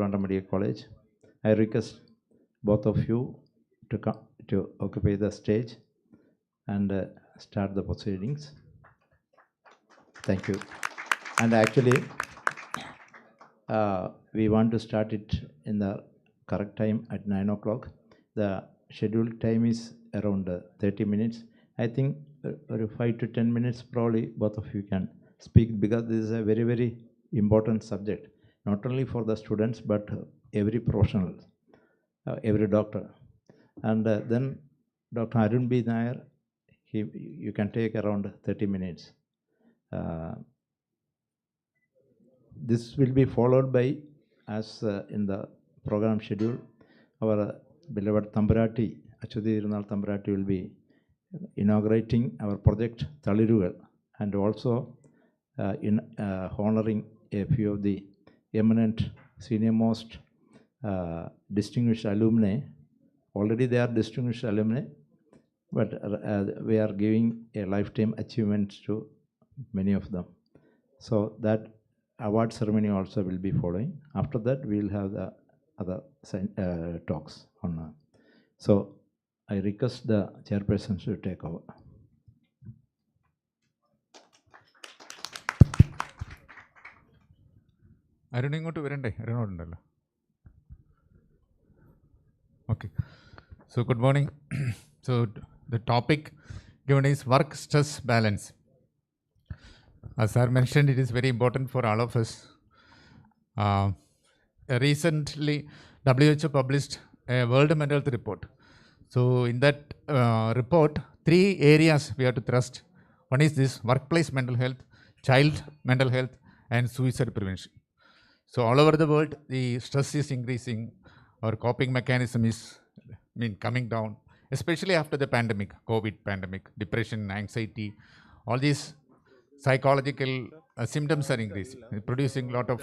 Medical College. I request both of you to come to occupy the stage and start the proceedings. Thank you. And actually, we want to start it in the correct time at 9 o'clock. The scheduled time is around 30 minutes. I think 5 to 10 minutes probably both of you can speak, because this is a very, very important subject, not only for the students, but every professional, every doctor. And then Dr. Arun B. Nair, you can take around 30 minutes. This will be followed by, as in the program schedule, our beloved Thamburati, Achudi Irunal Thamburati, will be inaugurating our project Thalirugal, and also honoring a few of the eminent, senior most distinguished alumni. Already they are distinguished alumni, but we are giving a lifetime achievement to many of them. So that award ceremony also will be following. After that, we will have the other talks on. So I request the chairperson to take over. Arun ingottu varande, Arun undallo. Okay. So good morning. So the topic given is work stress balance. As sir mentioned, it is very important for all of us. Recently, WHO published a World Mental Health report. So in that report, 3 areas we have to thrust. One is this workplace mental health, child mental health, and suicide prevention. So all over the world, the stress is increasing. Our coping mechanism is coming down, especially after the pandemic, COVID pandemic, depression, anxiety, all these psychological symptoms are increasing, producing a lot of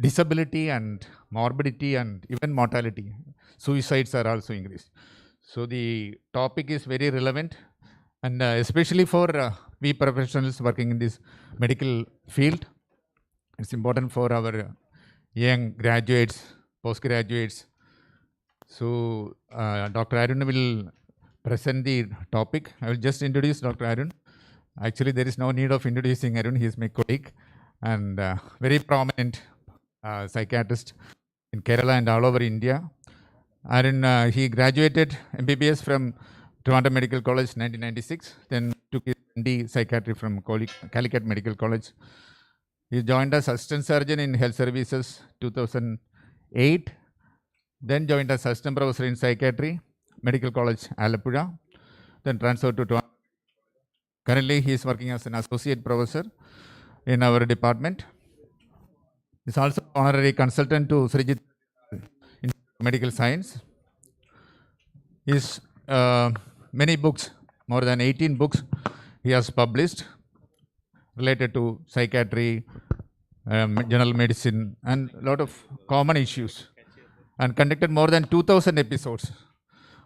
disability and morbidity and even mortality. Suicides are also increased. So the topic is very relevant, and especially for we professionals working in this medical field. It's important for our young graduates, postgraduates. So Dr. Arun will present the topic. I will just introduce Dr. Arun. Actually, there is no need of introducing Arun. He is my colleague and very prominent psychiatrist in Kerala and all over India. Arun, he graduated MBBS from Toronto Medical College 1996, then took his MD Psychiatry from Calicut Medical College. He joined as Assistant Surgeon in Health Services 2008, then joined as Assistant Professor in Psychiatry, Medical College, Alappuzha, then transferred to Toronto. Currently, he is working as an Associate Professor in our department. He is also honorary consultant to Srijit in Medical Science. His many books, more than 18 books, he has published related to psychiatry, general medicine, and a lot of common issues, and conducted more than 2,000 episodes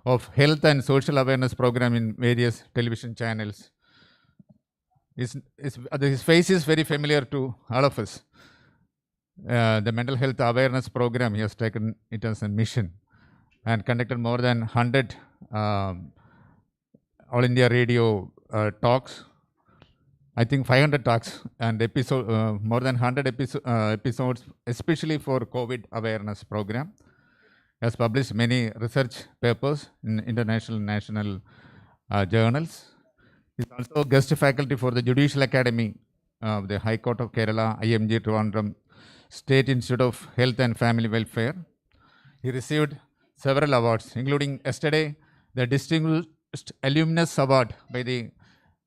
of health and social awareness program in various television channels. His face is very familiar to all of us. The mental health awareness program, he has taken it as a mission and conducted more than 100 All India Radio talks, I think 500 talks and more than 100 episodes, especially for COVID awareness program. He has published many research papers in international and national journals. He is also guest faculty for the Judicial Academy of the High Court of Kerala, IMG Trivandrum, State Institute of Health and Family Welfare. He received several awards, including yesterday the Distinguished Alumnus Award by the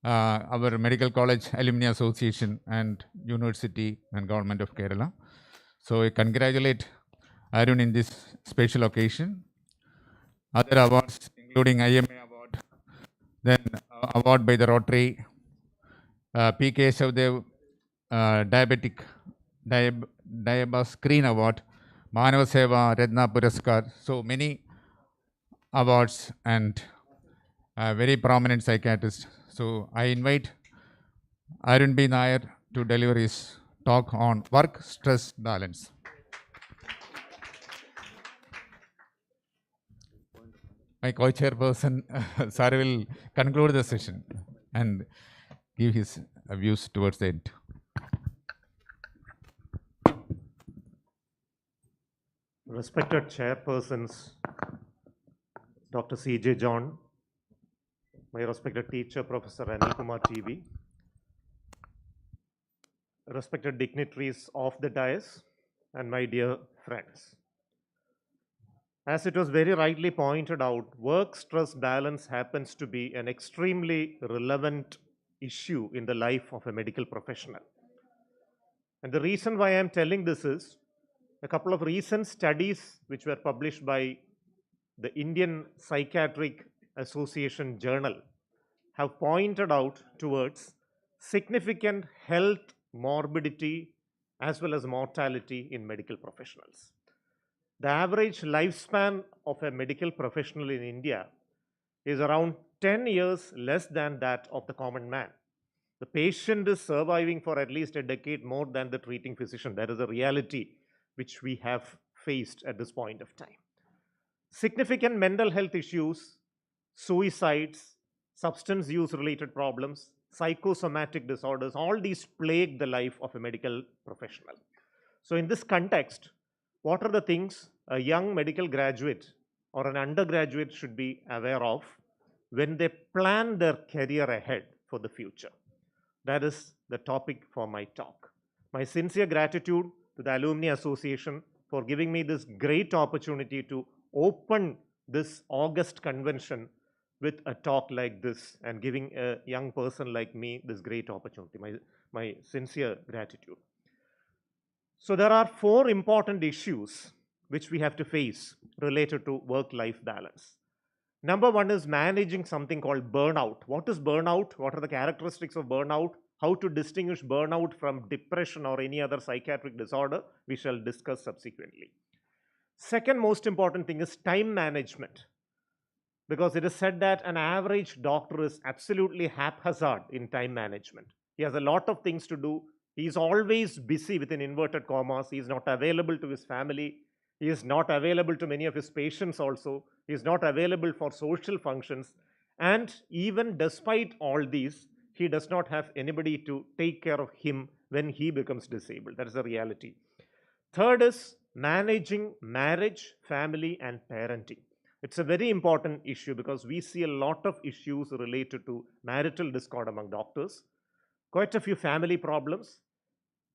our Medical College Alumni Association and University and Government of Kerala. So I congratulate Arun in this special occasion. Other awards including IMA Award, then award by the Rotary, P. Keshavdev Diabetes Screen Award, Manava Seva Ratna Puraskar. So many awards and very prominent psychiatrist. So I invite Arun B. Nair to deliver his talk on work-stress balance. My co-chairperson, sir, will conclude the session and give his views towards the end. Respected chairpersons, Dr. C.J. John, my respected teacher, Professor Anil Kumar TV, respected dignitaries of the dais, and my dear friends. As it was very rightly pointed out, work-stress balance happens to be an extremely relevant issue in the life of a medical professional. And the reason why I am telling this is a couple of recent studies which were published by the Indian Psychiatric Association Journal have pointed out towards significant health morbidity as well as mortality in medical professionals. The average lifespan of a medical professional in India is around 10 years less than that of the common man. The patient is surviving for at least a decade more than the treating physician. That is a reality which we have faced at this point of time. Significant mental health issues, suicides, substance use related problems, psychosomatic disorders, all these plague the life of a medical professional. So in this context, what are the things a young medical graduate or an undergraduate should be aware of when they plan their career ahead for the future? That is the topic for my talk. My sincere gratitude to the Alumni Association for giving me this great opportunity to open this August convention with a talk like this and giving a young person like me this great opportunity. My sincere gratitude. So there are 4 important issues which we have to face related to work-life balance. Number 1 is managing something called burnout. What is burnout? What are the characteristics of burnout? How to distinguish burnout from depression or any other psychiatric disorder? We shall discuss subsequently. Second most important thing is time management. Because it is said that an average doctor is absolutely haphazard in time management. He has a lot of things to do. He is always busy within inverted commas. He is not available to his family. He is not available to many of his patients also. He is not available for social functions. And even despite all these, he does not have anybody to take care of him when he becomes disabled. That is the reality. Third is managing marriage, family, and parenting. It's a very important issue because we see a lot of issues related to marital discord among doctors, quite a few family problems,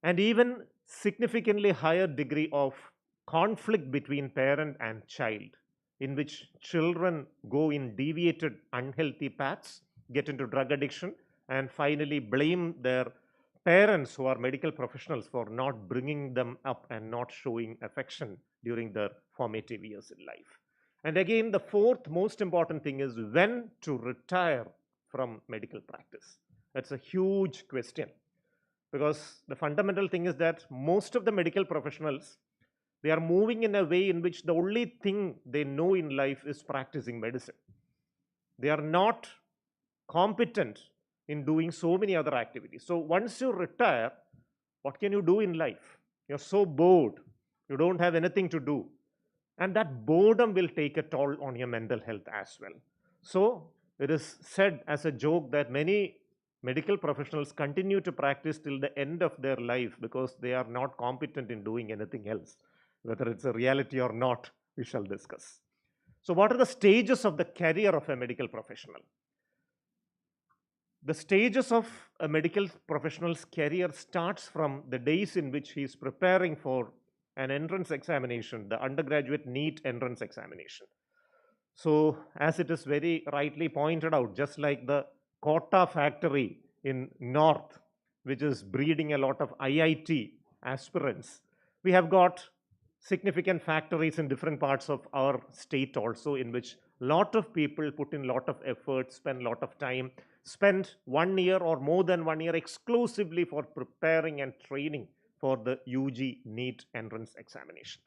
and even significantly higher degree of conflict between parent and child, in which children go in deviated, unhealthy paths, get into drug addiction, and finally blame their parents who are medical professionals for not bringing them up and not showing affection during their formative years in life. And again, the 4th most important thing is when to retire from medical practice. That's a huge question because the fundamental thing is that most of the medical professionals, they are moving in a way in which the only thing they know in life is practicing medicine. They are not competent in doing so many other activities. So once you retire, what can you do in life? You're so bored. You don't have anything to do. And that boredom will take a toll on your mental health as well. So it is said as a joke that many medical professionals continue to practice till the end of their life because they are not competent in doing anything else. Whether it's a reality or not, we shall discuss. So what are the stages of the career of a medical professional? The stages of a medical professional's career starts from the days in which he is preparing for an entrance examination, the undergraduate NEET entrance examination. So as it is very rightly pointed out, just like the quota factory in North, which is breeding a lot of IIT aspirants, we have got significant factories in different parts of our state also, in which a lot of people put in a lot of effort, spend a lot of time, spend 1 year or more than 1 year exclusively for preparing and training for the UG NEET entrance examination.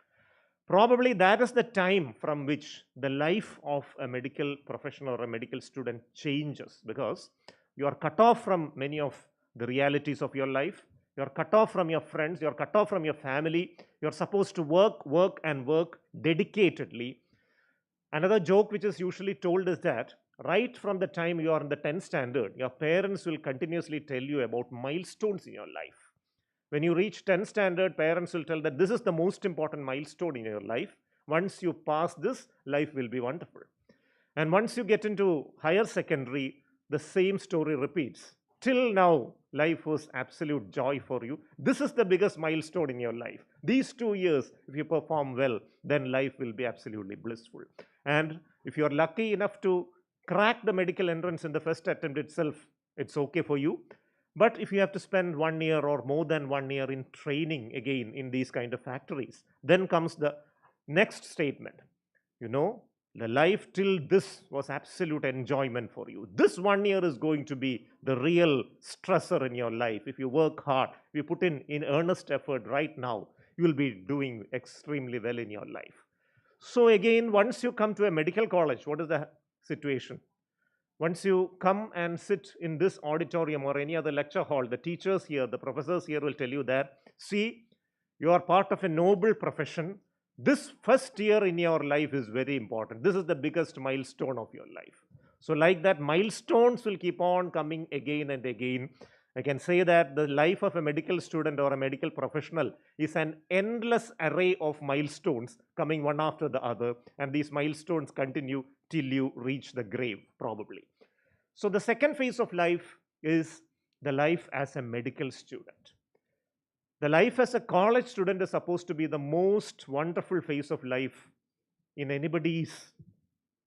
Probably that is the time from which the life of a medical professional or a medical student changes because you are cut off from many of the realities of your life. You're cut off from your friends, you're cut off from your family. You're supposed to work, work, and work dedicatedly. Another joke which is usually told is that right from the time you are in the 10th standard, your parents will continuously tell you about milestones in your life. When you reach 10th standard, parents will tell that this is the most important milestone in your life. Once you pass this, life will be wonderful. And once you get into higher secondary, the same story repeats. Till now, life was absolute joy for you. This is the biggest milestone in your life. These 2 years, if you perform well, then life will be absolutely blissful. And if you're lucky enough to crack the medical entrance in the first attempt itself, it's okay for you. But if you have to spend 1 year or more than 1 year in training again in these kind of factories, then comes the next statement. You know, the life till this was absolute enjoyment for you. This 1 year is going to be the real stressor in your life. If you work hard, if you put in earnest effort right now, you will be doing extremely well in your life. So again, once you come to a medical college, what is the situation? Once you come and sit in this auditorium or any other lecture hall, the teachers here, the professors here will tell you that, see, you are part of a noble profession. This first year in your life is very important. This is the biggest milestone of your life. So like that, milestones will keep on coming again and again. I can say that the life of a medical student or a medical professional is an endless array of milestones coming one after the other, and these milestones continue till you reach the grave, probably. So the second phase of life is the life as a medical student. The life as a college student is supposed to be the most wonderful phase of life in anybody's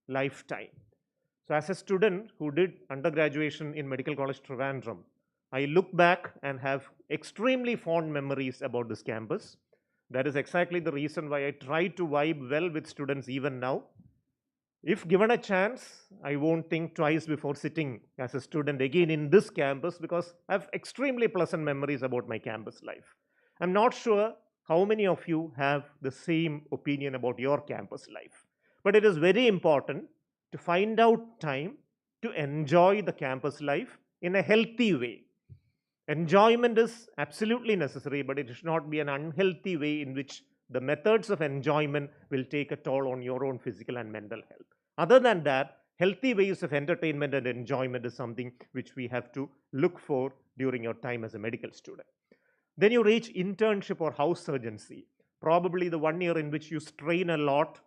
lifetime. So as a student who did undergraduation in Medical College Trivandrum, I look back and have extremely fond memories about this campus. That is exactly the reason why I try to vibe well with students even now. If given a chance, I won't think twice before sitting as a student again in this campus, because I have extremely pleasant memories about my campus life. I'm not sure how many of you have the same opinion about your campus life, but it is very important to find out time to enjoy the campus life in a healthy way. Enjoyment is absolutely necessary, but it should not be an unhealthy way in which the methods of enjoyment will take a toll on your own physical and mental health. Other than that, healthy ways of entertainment and enjoyment is something which we have to look for during your time as a medical student. Then you reach internship or house surgency, probably the 1 year in which you strain a lot.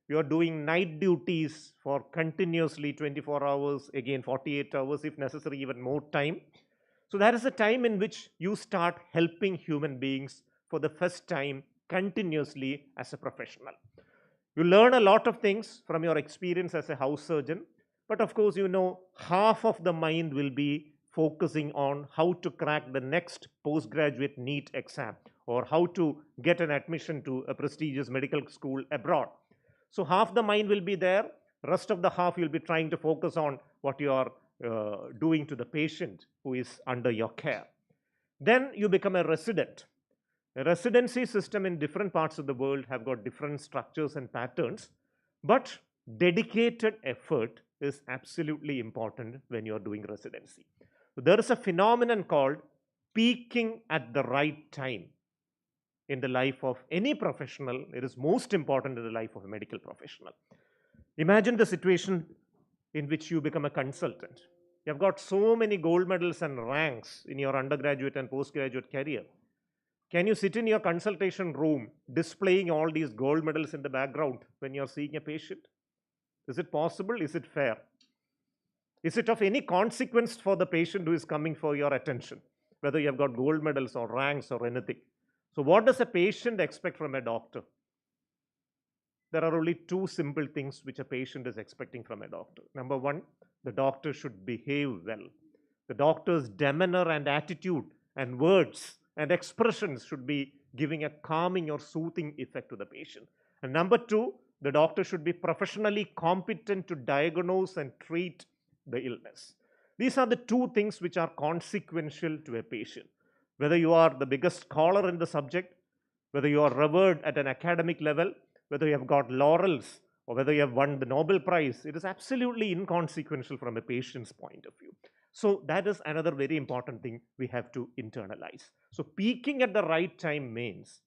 You are doing night duties for continuously 24 hours, again 48 hours, if necessary, even more time. So that is a time in which you start helping human beings for the first time continuously as a professional. You learn a lot of things from your experience as a house surgeon, but of course, you know, half of the mind will be focusing on how to crack the next postgraduate NEET exam or how to get an admission to a prestigious medical school abroad. So half the mind will be there, rest of the half you'll be trying to focus on what you are doing to the patient who is under your care. Then you become a resident. A residency system in different parts of the world have got different structures and patterns, but dedicated effort is absolutely important when you're doing residency. So there is a phenomenon called peaking at the right time in the life of any professional. It is most important in the life of a medical professional. Imagine the situation in which you become a consultant. You have got so many gold medals and ranks in your undergraduate and postgraduate career. Can you sit in your consultation room displaying all these gold medals in the background when you're seeing a patient? Is it possible? Is it fair? Is it of any consequence for the patient who is coming for your attention, whether you have got gold medals or ranks or anything? So what does a patient expect from a doctor? There are only two simple things which a patient is expecting from a doctor. Number one, the doctor should behave well. The doctor's demeanor and attitude and words and expressions should be giving a calming or soothing effect to the patient. And number two, the doctor should be professionally competent to diagnose and treat the illness. These are the two things which are consequential to a patient. Whether you are the biggest scholar in the subject, whether you are revered at an academic level, whether you have got laurels, or whether you have won the Nobel Prize, it is absolutely inconsequential from a patient's point of view. So that is another very important thing we have to internalize. So peaking at the right time means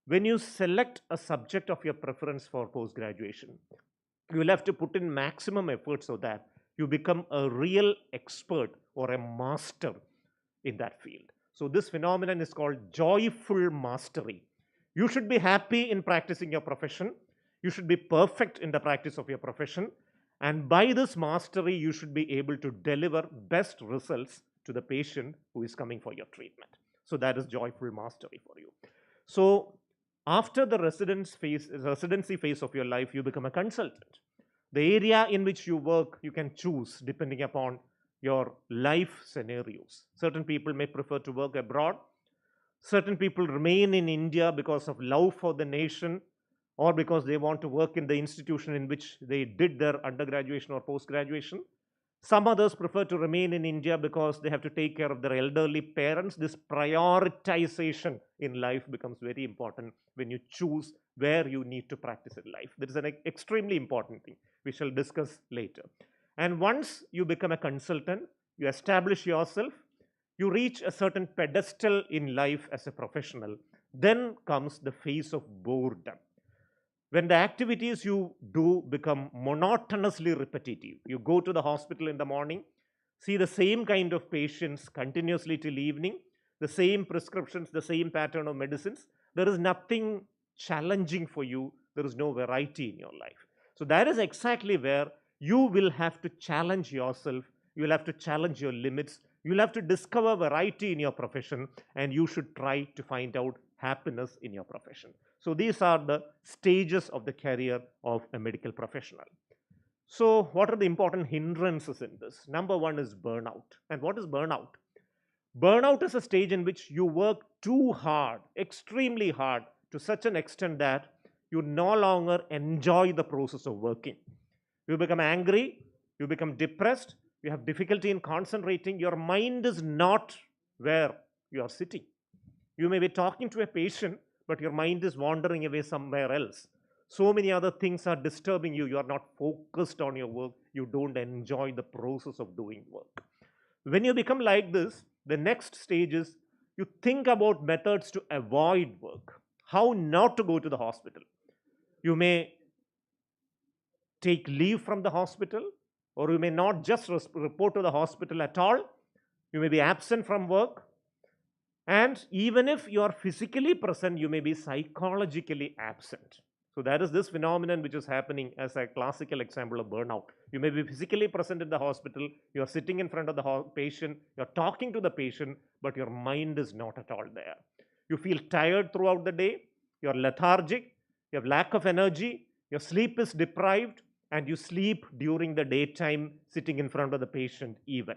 when you select a subject of your preference for post graduation, you will have to put in maximum effort so that you become a real expert or a master in that field. So this phenomenon is called joyful mastery. You should be happy in practicing your profession. You should be perfect in the practice of your profession. And by this mastery, you should be able to deliver best results to the patient who is coming for your treatment. So that is joyful mastery for you. So after the residency phase of your life, you become a consultant. The area in which you work, you can choose depending upon your life scenarios. Certain people may prefer to work abroad. Certain people remain in India because of love for the nation or because they want to work in the institution in which they did their undergraduation or post-graduation. Some others prefer to remain in India because they have to take care of their elderly parents. This prioritization in life becomes very important when you choose where you need to practice in life. That is an extremely important thing we shall discuss later. And once you become a consultant, you establish yourself, you reach a certain pedestal in life as a professional, then comes the phase of boredom. When the activities you do become monotonously repetitive, you go to the hospital in the morning, see the same kind of patients continuously till evening, the same prescriptions, the same pattern of medicines, there is nothing challenging for you, there is no variety in your life. So that is exactly where you will have to challenge yourself, you will have to challenge your limits, you will have to discover variety in your profession, and you should try to find out happiness in your profession. So these are the stages of the career of a medical professional. So what are the important hindrances in this? Number one is burnout. And what is burnout? Burnout is a stage in which you work too hard, extremely hard, to such an extent that you no longer enjoy the process of working. You become angry, you become depressed, you have difficulty in concentrating, your mind is not where you are sitting. You may be talking to a patient, but your mind is wandering away somewhere else. So many other things are disturbing you. You are not focused on your work. You don't enjoy the process of doing work. When you become like this, the next stage is you think about methods to avoid work, how not to go to the hospital. You may take leave from the hospital, or you may not just report to the hospital at all. You may be absent from work. And even if you are physically present, you may be psychologically absent. So that is this phenomenon which is happening as a classical example of burnout. You may be physically present in the hospital, you are sitting in front of the patient, you are talking to the patient, but your mind is not at all there. You feel tired throughout the day, you are lethargic, you have lack of energy, your sleep is deprived, and you sleep during the daytime sitting in front of the patient even.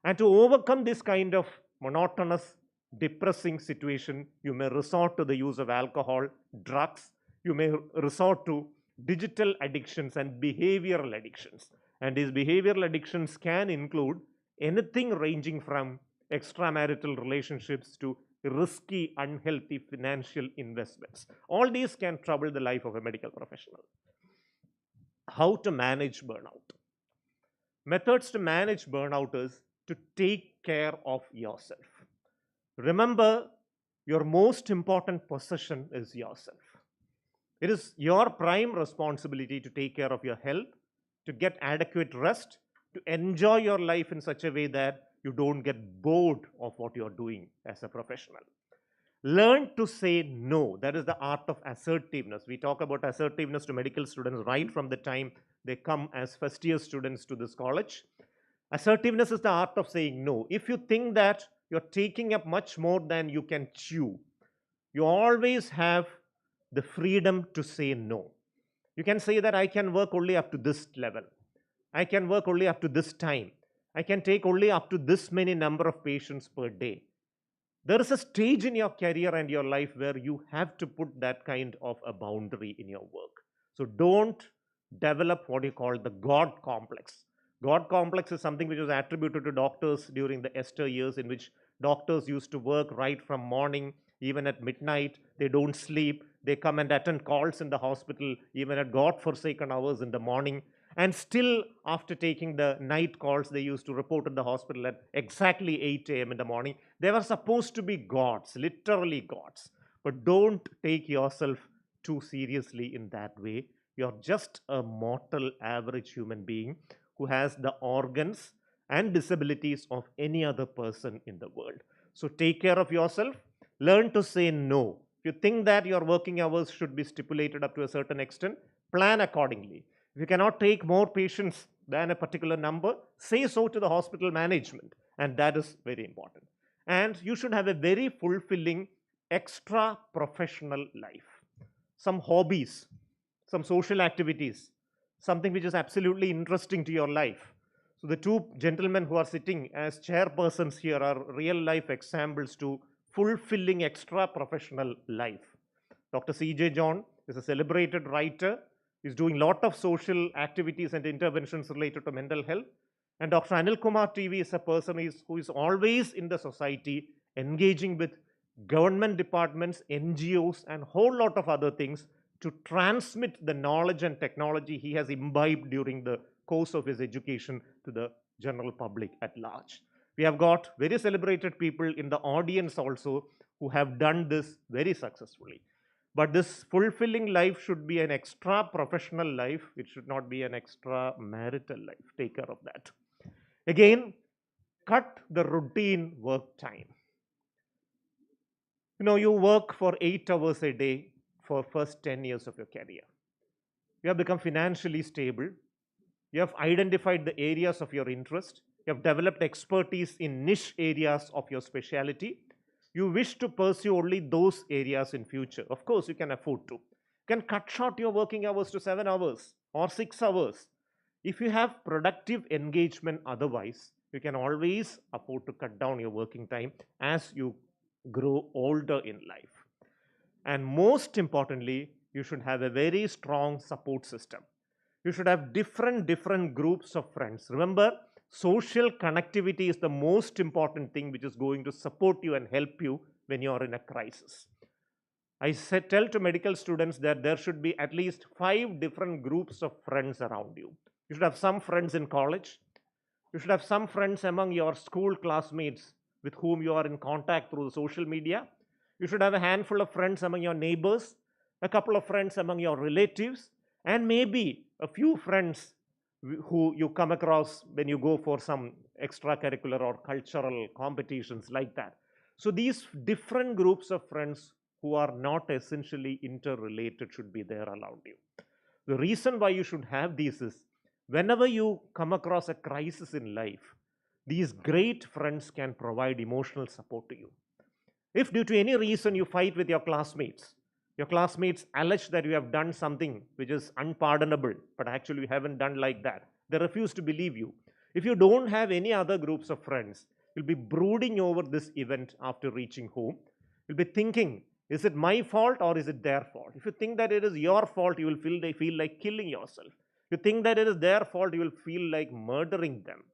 And to overcome this kind of monotonous, depressing situation, you may resort to the use of alcohol, drugs, you may resort to digital addictions and behavioral addictions. And these behavioral addictions can include anything ranging from extramarital relationships to risky, unhealthy financial investments. All these can trouble the life of a medical professional. How to manage burnout? Methods to manage burnout is to take care of yourself. Remember, your most important possession is yourself. It is your prime responsibility to take care of your health, to get adequate rest, to enjoy your life in such a way that you don't get bored of what you're doing as a professional. Learn to say no. That is the art of assertiveness. We talk about assertiveness to medical students right from the time they come as first year students to this college. Assertiveness is the art of saying no. If you think that you're taking up much more than you can chew, you always have the freedom to say no. You can say that I can work only up to this level. I can work only up to this time. I can take only up to this many number of patients per day. There is a stage in your career and your life where you have to put that kind of a boundary in your work. So don't develop what you call the God complex. God complex is something which was attributed to doctors during the Esther years, in which doctors used to work right from morning, even at midnight. They don't sleep. They come and attend calls in the hospital, even at God-forsaken hours in the morning. And still, after taking the night calls, they used to report at the hospital at exactly 8 a.m. in the morning. They were supposed to be gods, literally gods. But don't take yourself too seriously in that way. You're just a mortal, average human being who has the organs and disabilities of any other person in the world. So take care of yourself. Learn to say no. If you think that your working hours should be stipulated up to a certain extent, plan accordingly. If you cannot take more patients than a particular number, say so to the hospital management. And that is very important. And you should have a very fulfilling extra professional life. Some hobbies, some social activities, something which is absolutely interesting to your life. So the two gentlemen who are sitting as chairpersons here are real life examples to fulfilling extra professional life. Dr. C.J. John is a celebrated writer. He's doing a lot of social activities and interventions related to mental health. And Dr. Anil Kumar TV is a person who is always in the society, engaging with government departments, NGOs, and a whole lot of other things to transmit the knowledge and technology he has imbibed during the course of his education to the general public at large. We have got very celebrated people in the audience also who have done this very successfully. But this fulfilling life should be an extra professional life. It should not be an extra marital life. Take care of that. Again, cut the routine work time. You work for 8 hours a day for first 10 years of your career. You have become financially stable. You have identified the areas of your interest. You have developed expertise in niche areas of your specialty. You wish to pursue only those areas in future. Of course, you can afford to. You can cut short your working hours to 7 hours or 6 hours. If you have productive engagement otherwise, you can always afford to cut down your working time as you grow older in life. And most importantly, you should have a very strong support system. You should have different groups of friends. Remember, social connectivity is the most important thing which is going to support you and help you when you are in a crisis. I tell to medical students that there should be at least 5 different groups of friends around you. You should have some friends in college. You should have some friends among your school classmates with whom you are in contact through the social media. You should have a handful of friends among your neighbors, a couple of friends among your relatives, and maybe a few friends who you come across when you go for some extracurricular or cultural competitions like that. So these different groups of friends who are not essentially interrelated should be there around you. The reason why you should have these is whenever you come across a crisis in life, these great friends can provide emotional support to you. If due to any reason you fight with your classmates allege that you have done something which is unpardonable, but actually you haven't done like that, they refuse to believe you. If you don't have any other groups of friends, you'll be brooding over this event after reaching home. You'll be thinking, is it my fault or is it their fault? If you think that it is your fault, you will feel like killing yourself. If you think that it is their fault, you will feel like murdering them.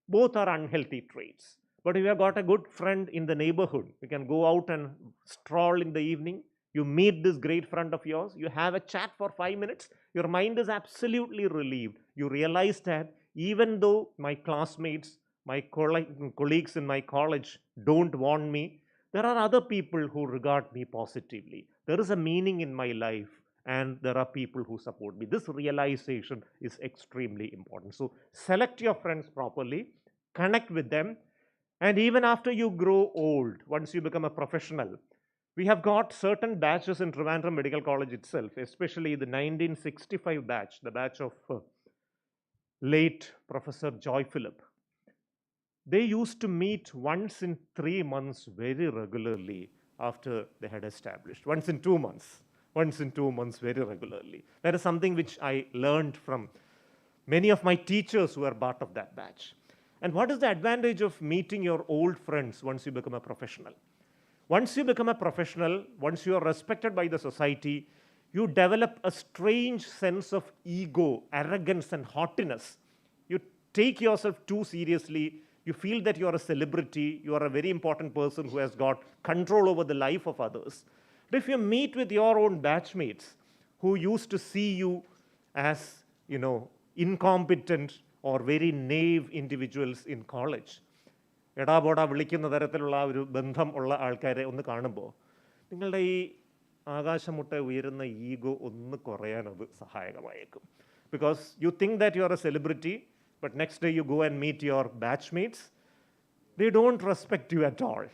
Both are unhealthy traits. But if you have got a good friend in the neighborhood, you can go out and stroll in the evening. You meet this great friend of yours. You have a chat for 5 minutes. Your mind is absolutely relieved. You realize that even though my classmates, my colleagues in my college don't want me, there are other people who regard me positively. There is a meaning in my life, and there are people who support me. This realization is extremely important. So select your friends properly, connect with them, and even after you grow old, once you become a professional, we have got certain batches in Trivandrum Medical College itself, especially the 1965 batch, the batch of late Professor Joy Philip. They used to meet once in 3 months very regularly after they had established. Once in 2 months very regularly. That is something which I learned from many of my teachers who are part of that batch. And what is the advantage of meeting your old friends once you become a professional? Once you become a professional, once you are respected by the society, you develop a strange sense of ego, arrogance, and haughtiness. You take yourself too seriously. You feel that you are a celebrity. You are a very important person who has got control over the life of others. But if you meet with your own batchmates who used to see you as, incompetent or very naive individuals in college. എടാബോടാ വിളിക്കുന്ന തരത്തിലുള്ള ആ ഒരു ബന്ധം ഉള്ള ആൾക്കാരെ ഒന്ന് കാണുമ്പോൾ നിങ്ങളുടെ ഈ ആകാശമുട്ട ഉയരുന്ന ഈഗോ ഒന്ന് കുറയാൻ അത് സഹായകമായേക്കും. Because you think that you are a celebrity, but next day you go and meet your batchmates, they don't respect you at all.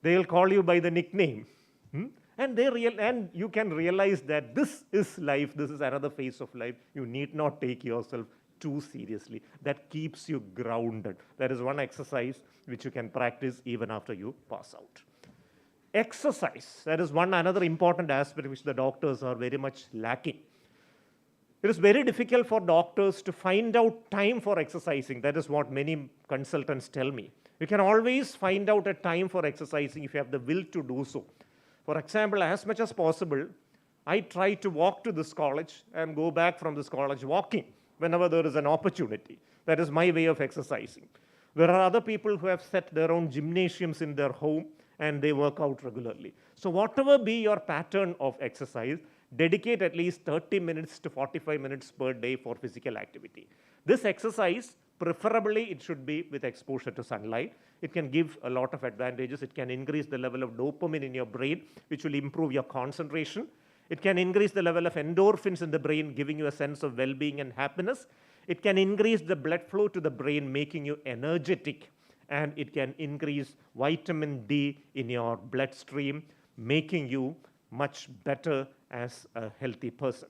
They'll call you by the nickname. And you can realize that this is life, this is another phase of life. You need not take yourself too seriously. That keeps you grounded. That is one exercise which you can practice even after you pass out. Exercise, that is another important aspect which the doctors are very much lacking. It is very difficult for doctors to find out time for exercising. That is what many consultants tell me. You can always find out a time for exercising if you have the will to do so. For example, as much as possible, I try to walk to this college and go back from this college walking whenever there is an opportunity. That is my way of exercising. There are other people who have set their own gymnasiums in their home and they work out regularly. So whatever be your pattern of exercise, dedicate at least 30 minutes to 45 minutes per day for physical activity. This exercise, preferably it should be with exposure to sunlight. It can give a lot of advantages. It can increase the level of dopamine in your brain, which will improve your concentration. It can increase the level of endorphins in the brain, giving you a sense of well-being and happiness. It can increase the blood flow to the brain, making you energetic. And it can increase vitamin D in your bloodstream, making you much better as a healthy person.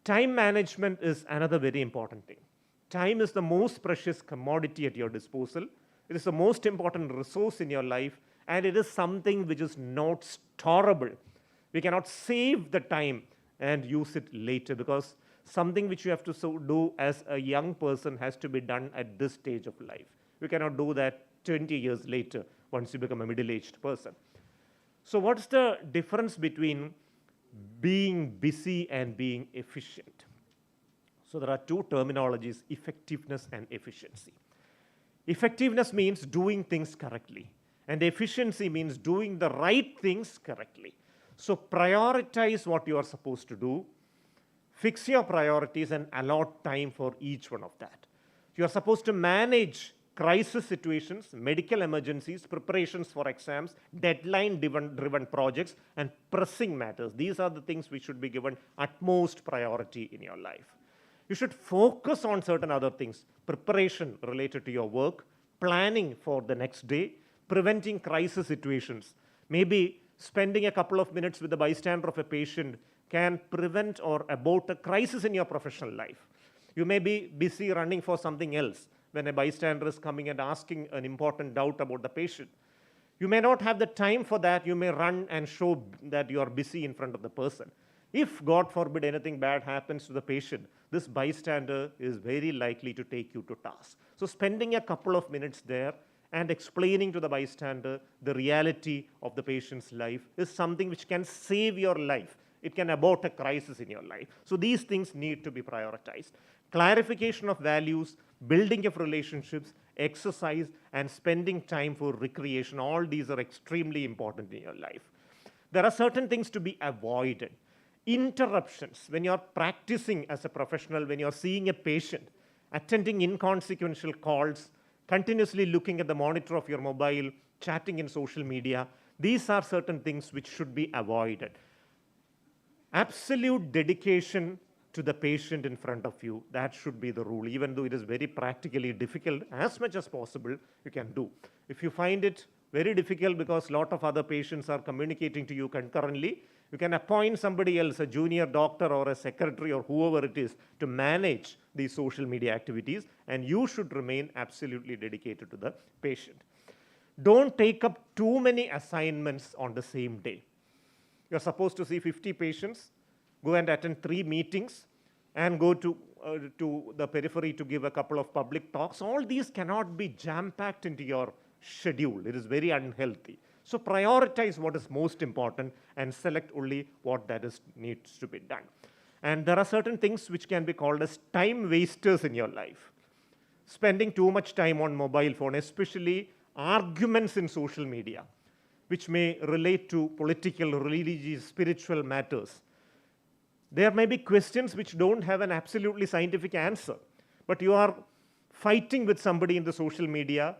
Time management is another very important thing. Time is the most precious commodity at your disposal. It is the most important resource in your life, and it is something which is not storable. We cannot save the time and use it later, because something which you have to do as a young person has to be done at this stage of life. You cannot do that 20 years later once you become a middle-aged person. So what's the difference between being busy and being efficient? So there are two terminologies, effectiveness and efficiency. Effectiveness means doing things correctly, and efficiency means doing the right things correctly. So prioritize what you are supposed to do, fix your priorities and allot time for each one of that. You are supposed to manage crisis situations, medical emergencies, preparations for exams, deadline-driven projects, and pressing matters. These are the things which should be given utmost priority in your life. You should focus on certain other things: preparation related to your work, planning for the next day, preventing crisis situations. Maybe spending a couple of minutes with the bystander of a patient can prevent or abort a crisis in your professional life. You may be busy running for something else when a bystander is coming and asking an important doubt about the patient. You may not have the time for that. You may run and show that you are busy in front of the person. If, God forbid, anything bad happens to the patient, this bystander is very likely to take you to task. So spending a couple of minutes there and explaining to the bystander the reality of the patient's life is something which can save your life. It can abort a crisis in your life. So these things need to be prioritized. Clarification of values, building of relationships, exercise, and spending time for recreation, all these are extremely important in your life. There are certain things to be avoided. Interruptions. When you're practicing as a professional, when you're seeing a patient, attending inconsequential calls, continuously looking at the monitor of your mobile, chatting in social media, these are certain things which should be avoided. Absolute dedication to the patient in front of you, that should be the rule. Even though it is very practically difficult, as much as possible you can do. If you find it very difficult because a lot of other patients are communicating to you concurrently, you can appoint somebody else, a junior doctor or a secretary or whoever it is, to manage these social media activities, and you should remain absolutely dedicated to the patient. Don't take up too many assignments on the same day. You're supposed to see 50 patients, go and attend 3 meetings, and go to the periphery to give a couple of public talks. All these cannot be jam-packed into your schedule. It is very unhealthy. So prioritize what is most important and select only what needs to be done. And there are certain things which can be called as time wasters in your life. Spending too much time on mobile phone, especially arguments in social media, which may relate to political, religious, spiritual matters. There may be questions which don't have an absolutely scientific answer, but you are fighting with somebody in the social media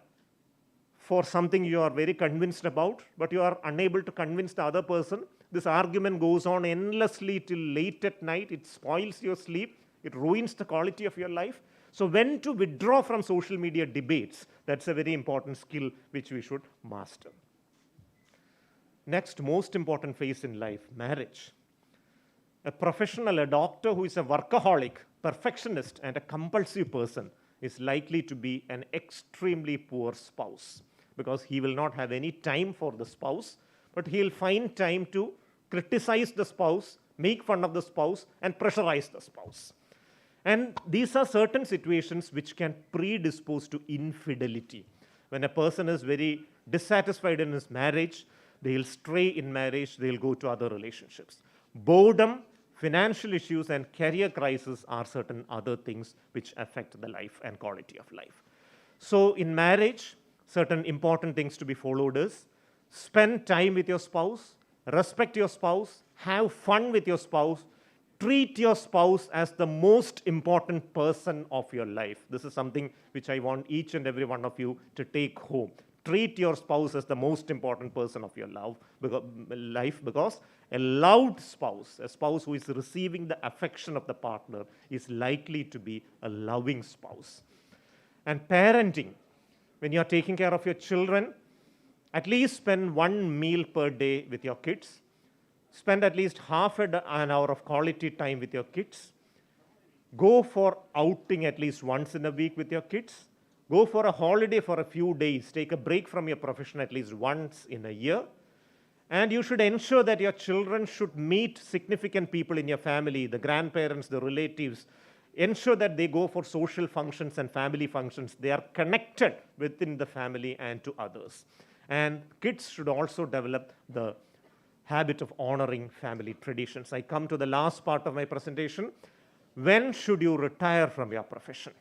for something you are very convinced about, but you are unable to convince the other person. This argument goes on endlessly till late at night. It spoils your sleep. It ruins the quality of your life. So when to withdraw from social media debates, that's a very important skill which we should master. Next, most important phase in life, marriage. A professional, a doctor who is a workaholic, perfectionist, and a compulsive person is likely to be an extremely poor spouse, because he will not have any time for the spouse, but he'll find time to criticize the spouse, make fun of the spouse, and pressurize the spouse. And these are certain situations which can predispose to infidelity. When a person is very dissatisfied in his marriage, they'll stray in marriage, they'll go to other relationships. Boredom, financial issues, and career crisis are certain other things which affect the life and quality of life. So in marriage, certain important things to be followed is spend time with your spouse, respect your spouse, have fun with your spouse, treat your spouse as the most important person of your life. This is something which I want each and every one of you to take home. Treat your spouse as the most important person of your life, because a loved spouse, a spouse who is receiving the affection of the partner, is likely to be a loving spouse. And parenting, when you are taking care of your children, at least spend 1 meal per day with your kids. Spend at least half an hour of quality time with your kids. Go for outing at least once in a week with your kids. Go for a holiday for a few days. Take a break from your profession at least once in a year. And you should ensure that your children should meet significant people in your family, the grandparents, the relatives. Ensure that they go for social functions and family functions. They are connected within the family and to others. And kids should also develop the habit of honoring family traditions. I come to the last part of my presentation. When should you retire from your profession?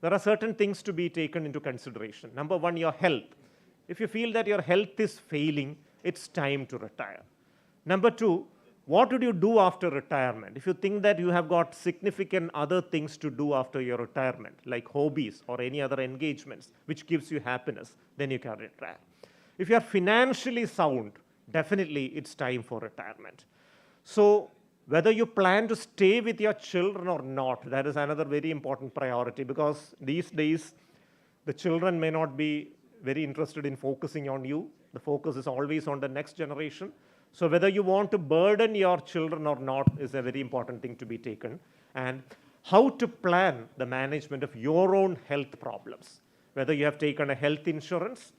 There are certain things to be taken into consideration. Number one, your health. If you feel that your health is failing, it's time to retire. Number two, what would you do after retirement? If you think that you have got significant other things to do after your retirement, like hobbies or any other engagements which gives you happiness, then you can retire. If you are financially sound, definitely it's time for retirement. So whether you plan to stay with your children or not, that is another very important priority, because these days the children may not be very interested in focusing on you. The focus is always on the next generation. So whether you want to burden your children or not is a very important thing to be taken. And how to plan the management of your own health problems, whether you have taken a health insurance,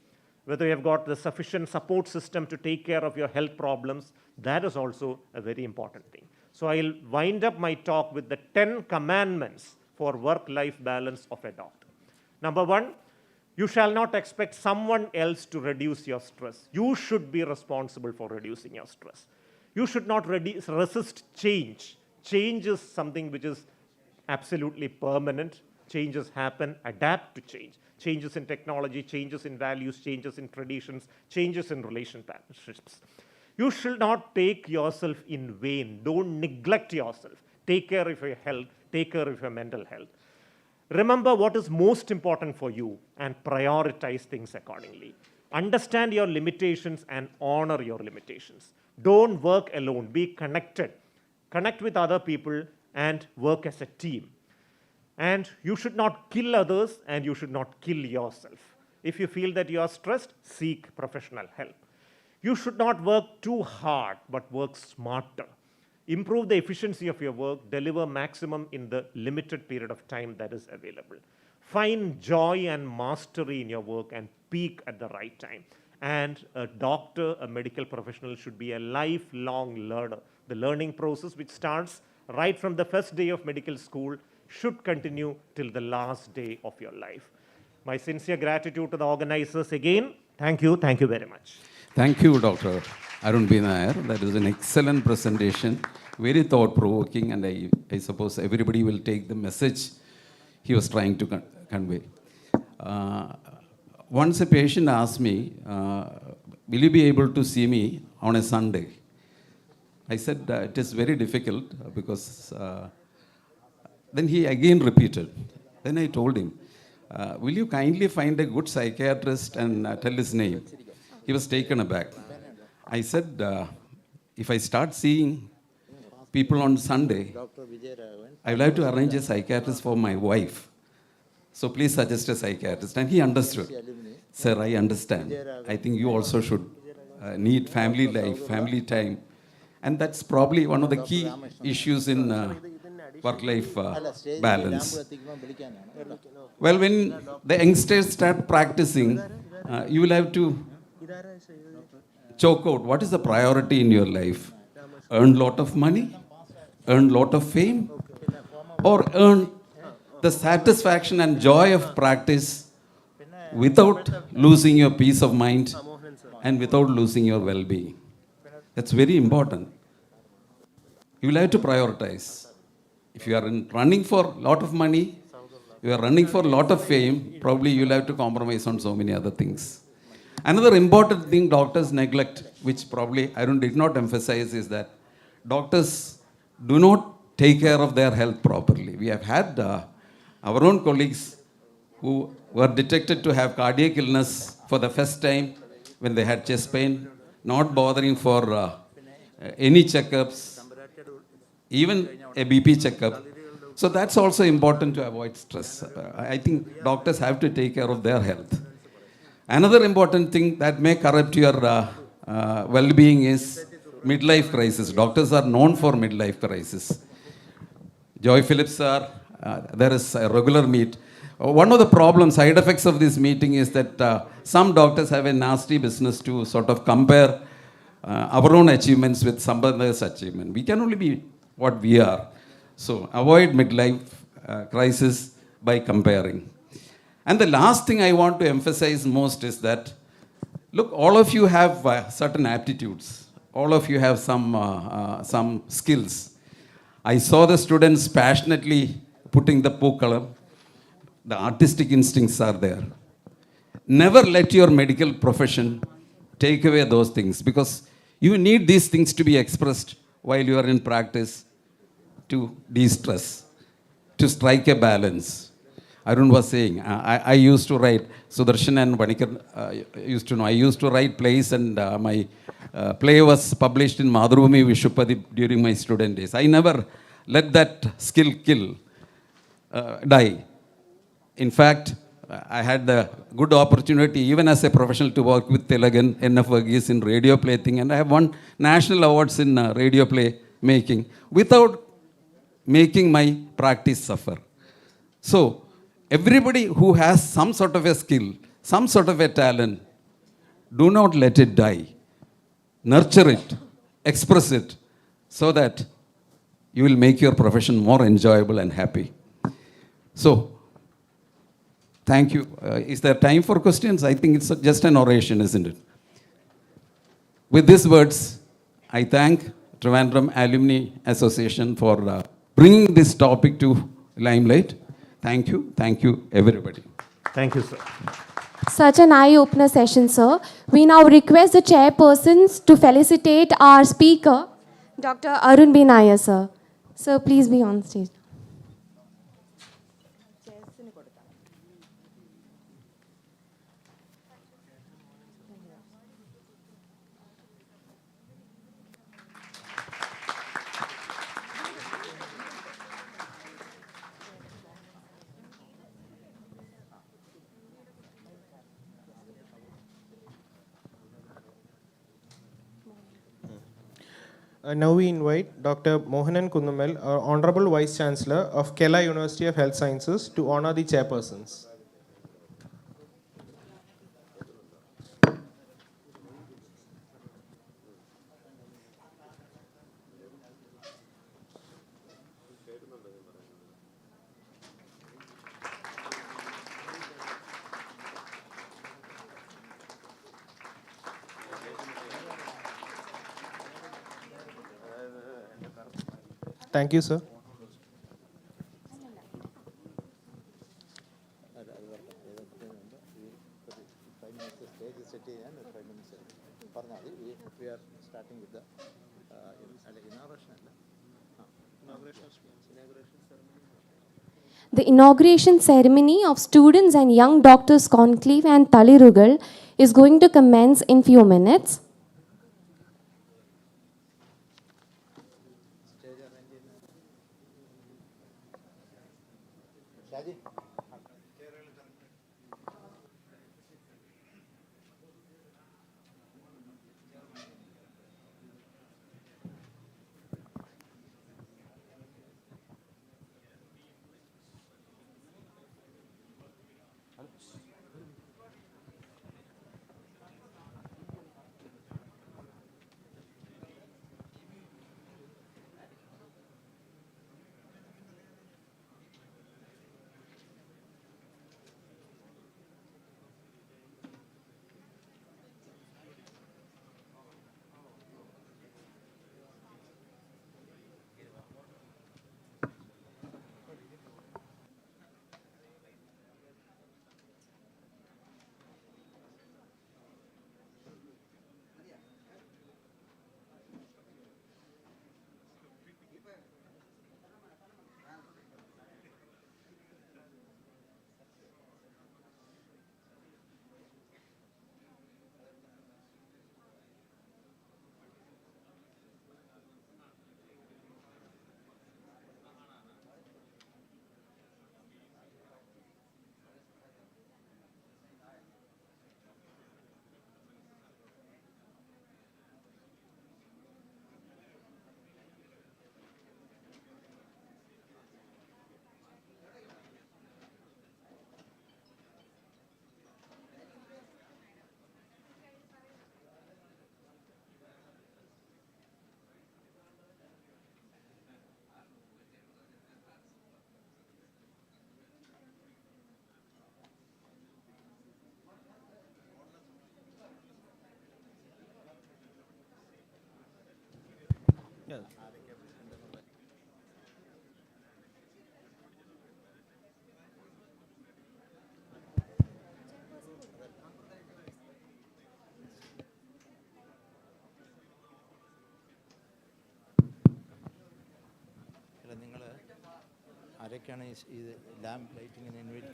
whether you have got the sufficient support system to take care of your health problems, that is also a very important thing. So I'll wind up my talk with the 10 commandments for work-life balance of a doctor. Number one, you shall not expect someone else to reduce your stress. You should be responsible for reducing your stress. You should not resist change. Change is something which is absolutely permanent. Changes happen, adapt to change. Changes in technology, changes in values, changes in traditions, changes in relationships. You should not take yourself in vain. Don't neglect yourself. Take care of your health. Take care of your mental health. Remember what is most important for you and prioritize things accordingly. Understand your limitations and honor your limitations. Don't work alone. Be connected. Connect with other people and work as a team. And you should not kill others, and you should not kill yourself. If you feel that you are stressed, seek professional help. You should not work too hard, but work smarter. Improve the efficiency of your work, deliver maximum in the limited period of time that is available. Find joy and mastery in your work and peak at the right time. And a doctor, a medical professional, should be a lifelong learner. The learning process, which starts right from the first day of medical school, should continue till the last day of your life. My sincere gratitude to the organizers again. Thank you very much. Thank you, Dr. Arun B. Nair. That is an excellent presentation, very thought-provoking, and I suppose everybody will take the message he was trying to convey. Once a patient asked me, will you be able to see me on a Sunday? I said, it is very difficult because then he again repeated. Then I told him, will you kindly find a good psychiatrist and tell his name? He was taken aback. I said, if I start seeing people on Sunday, I will have to arrange a psychiatrist for my wife. So please suggest a psychiatrist. And he understood. Sir, I understand. I think you also should need family life, family time. And that's probably one of the key issues in work-life balance. Well, when the youngsters start practicing, you will have to choke out what is the priority in your life. Earn lot of money, earn lot of fame, or earn the satisfaction and joy of practice without losing your peace of mind and without losing your well-being. That's very important. You will have to prioritize. If you are running for a lot of money, you are running for a lot of fame, probably you will have to compromise on so many other things. Another important thing doctors neglect, which probably I did not emphasize, is that doctors do not take care of their health properly. We have had our own colleagues who were detected to have cardiac illness for the first time when they had chest pain, not bothering for any checkups, even a BP checkup. So that's also important to avoid stress. I think doctors have to take care of their health. Another important thing that may corrupt your well-being is midlife crisis. Doctors are known for midlife crisis. Joy Phillips sir, there is a regular meet. One of the problems, side effects of this meeting is that some doctors have a nasty business to sort of compare our own achievements with somebody's achievement. We can only be what we are. So avoid midlife crisis by comparing. And the last thing I want to emphasize most is that, look, all of you have certain aptitudes. All of you have some skills. I saw the students passionately putting the color. The artistic instincts are there. Never let your medical profession take away those things, because you need these things to be expressed while you are in practice to de-stress, to strike a balance. Arun was saying, I used to write, Sudarshan and Vanikar used to know, I used to write plays, and my play was published in Madhurabhumi Vishwapadi during my student days. I never let that skill die. In fact, I had the good opportunity, even as a professional, to work with Tilagan, NF Verghese in radio play thing, and I have won national awards in radio play making without making my practice suffer. So, everybody who has some sort of a skill, some sort of a talent, do not let it die. Nurture it, express it, so that you will make your profession more enjoyable and happy. So, thank you. Is there time for questions? I think it's just an oration, isn't it? With these words, I thank Trivandrum Alumni Association for bringing this topic to limelight. Thank you, everybody. Thank you, sir. Such an eye-opener session, sir. We now request the chairpersons to felicitate our speaker, Dr. Arun B. Nair, sir. Sir, please be on stage. Now we invite Dr. Mohanan Kundumal, our Honorable Vice Chancellor of Kerala University of Health Sciences, to honor the chairpersons. Thank you, sir. We are starting with the The inauguration ceremony of Students and Young Doctors Conclave and Talirugal is going to commence in few minutes. നിങ്ങൾ ആരൊക്കെയാണ് ഇത് lamp ലൈറ്റിങ്ങിന് invite?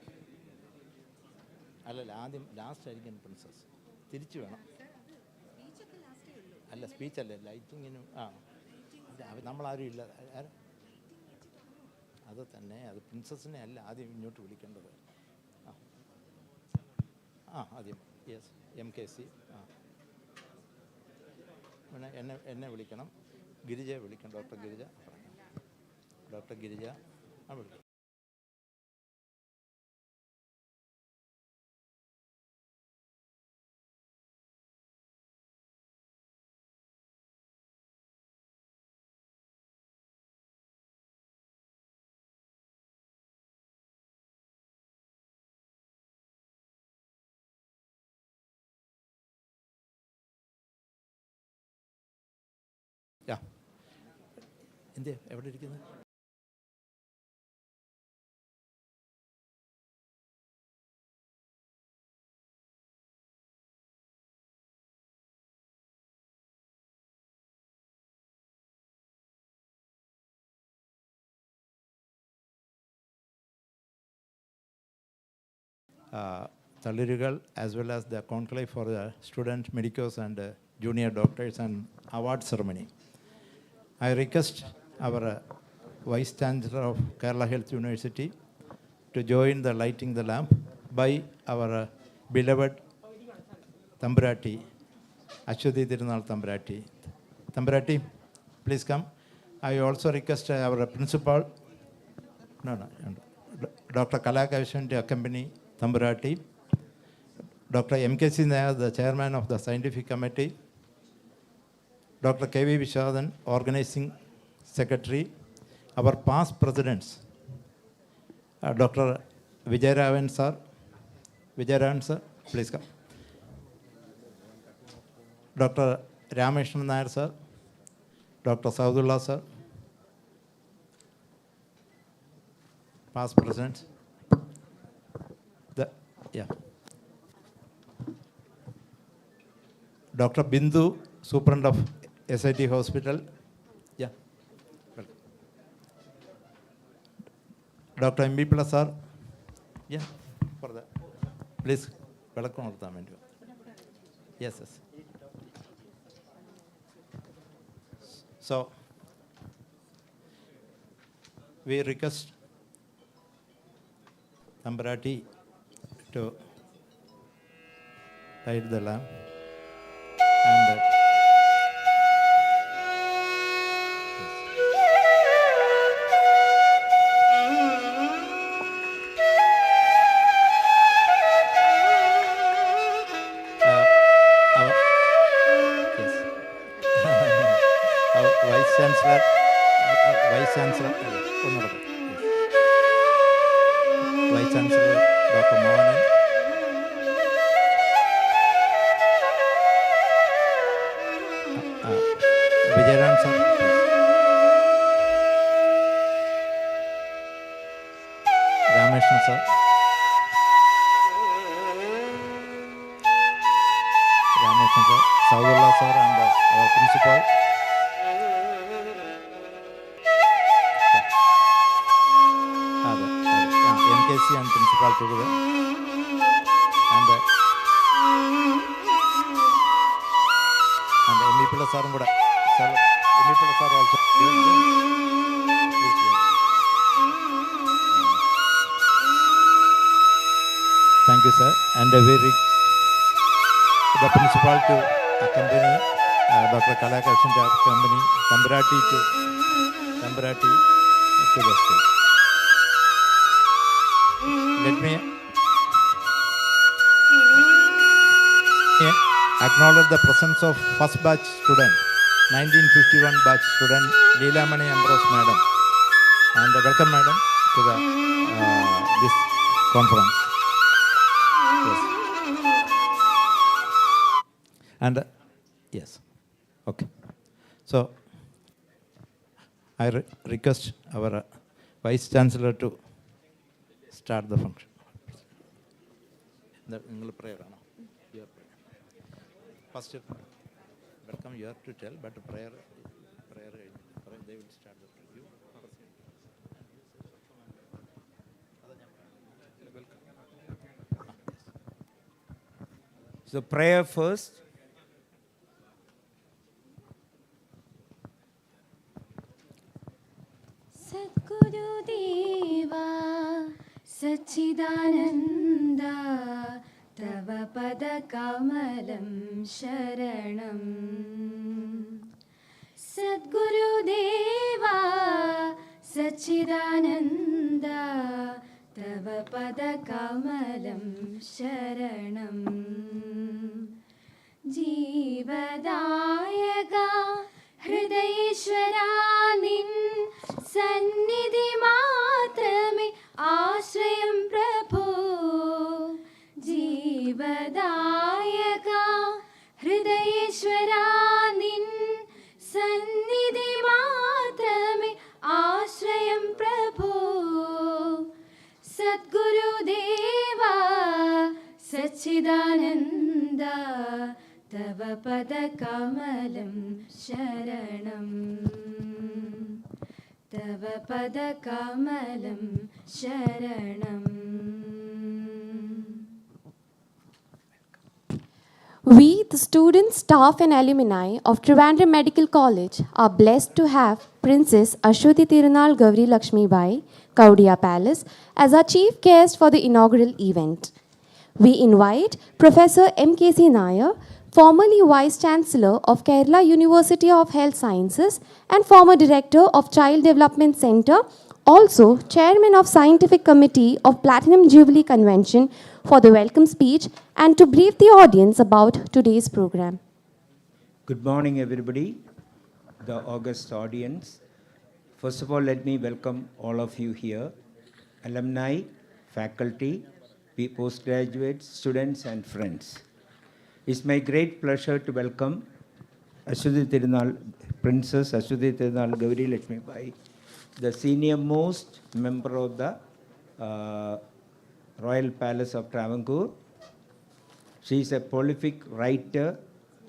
അല്ലല്ല, ആദ്യം last ആയിരിക്കും princess. തിരിച്ചു വേണം. അല്ല, സ്പീച്ചല്ലേ, ലൈറ്റിങ്ങിനും. നമ്മളാരും ഇല്ല. അത് തന്നെ, അത് പ്രിൻസസിനെ അല്ല ആദ്യം ഇങ്ങോട്ട് വിളിക്കേണ്ടത്. ആദ്യം യെസ്, MKC. പിന്നെ എന്നെ വിളിക്കണം, ഗിരിജയെ വിളിക്കണം, ഡോക്ടർ ഗിരിജ വിളിക്കും. എവിടെ ഇരിക്കുന്നത്? Talirugal, as well as the conclave for the student medicos and junior doctors and award ceremony. I request our Vice Chancellor of Kerala Health University to join the lighting the lamp by our beloved Thamburati, Ashwati Tirunal Thamburati. Thamburati, please come. I also request our principal, Dr. Kalakavishan to accompany Thamburati. Dr. MKC Nair, the chairman of the scientific committee. Dr. KV Vishadan, organizing secretary. Our past presidents, Dr. Vijayaravan sir. Vijayaravan sir, please come. Dr. Rameshwan Nair sir. Dr. Saudullah sir. Past presidents. Dr. Bindu, Superintendent of SIT Hospital. Welcome. Dr. M.B. Pilla sir. Yeah, for that. Please, welcome. Yes, yes. So, we request Ambarati to light the lamp and our, yes, our Vice Chancellor, Honorable, yes. Vice Chancellor Dr. Mohanan. Vijayan sir, please. Rameshan sir. Rameshan sir. Saudullah sir and our principal. MKC and principal together. And M.B. Pilla sir also. Thank you, sir. And we request the principal to accompany Dr. Kalakarshan to accompany Tambrati to the stage. Let me acknowledge the presence of first batch student, 1951 batch student, Leela Mani Ambrose madam. And welcome madam to the this conference. Yes. And yes, okay. So I request our Vice Chancellor to start the function. Prayer. First, welcome you have to tell, but prayer they will start the review. So prayer first. Sadguru Deva Sachidananda Tava Pada Kamalam Sharanam. Sadguru Deva Sachidananda Tava Pada Kamalam Sharanam. Jeevadayaga Hridayeshwara Nin Sannidhi Matrame Ashrayam Prabhu. Jeevadayaga Hridayeshwara Nin Sannidhi Matrame Ashrayam Prabhu. Sadguru Deva Sachidananda Tava Pada Kamalam Sharanam. Tava Pada Kamalam Sharanam. We, the students, staff and alumni of Trivandrum Medical College, are blessed to have Princess Ashwati Tirunal Gauri Lakshmi Bai, Kaudiya Palace, as our chief guest for the inaugural event. We invite Professor M.K.C. Nair, formerly Vice Chancellor of Kerala University of Health Sciences and former Director of Child Development Center, also Chairman of Scientific Committee of Platinum Jubilee Convention, for the welcome speech and to brief the audience about today's program. Good morning, everybody, the august audience. First of all, let me welcome all of you here, alumni, faculty, postgraduates, students, and friends. It's my great pleasure to welcome Ashwati Tirunal, Princess Ashwati Tirunal Gauri Lakshmi Bai, the senior most member of the Royal Palace of Travancore. She is a prolific writer,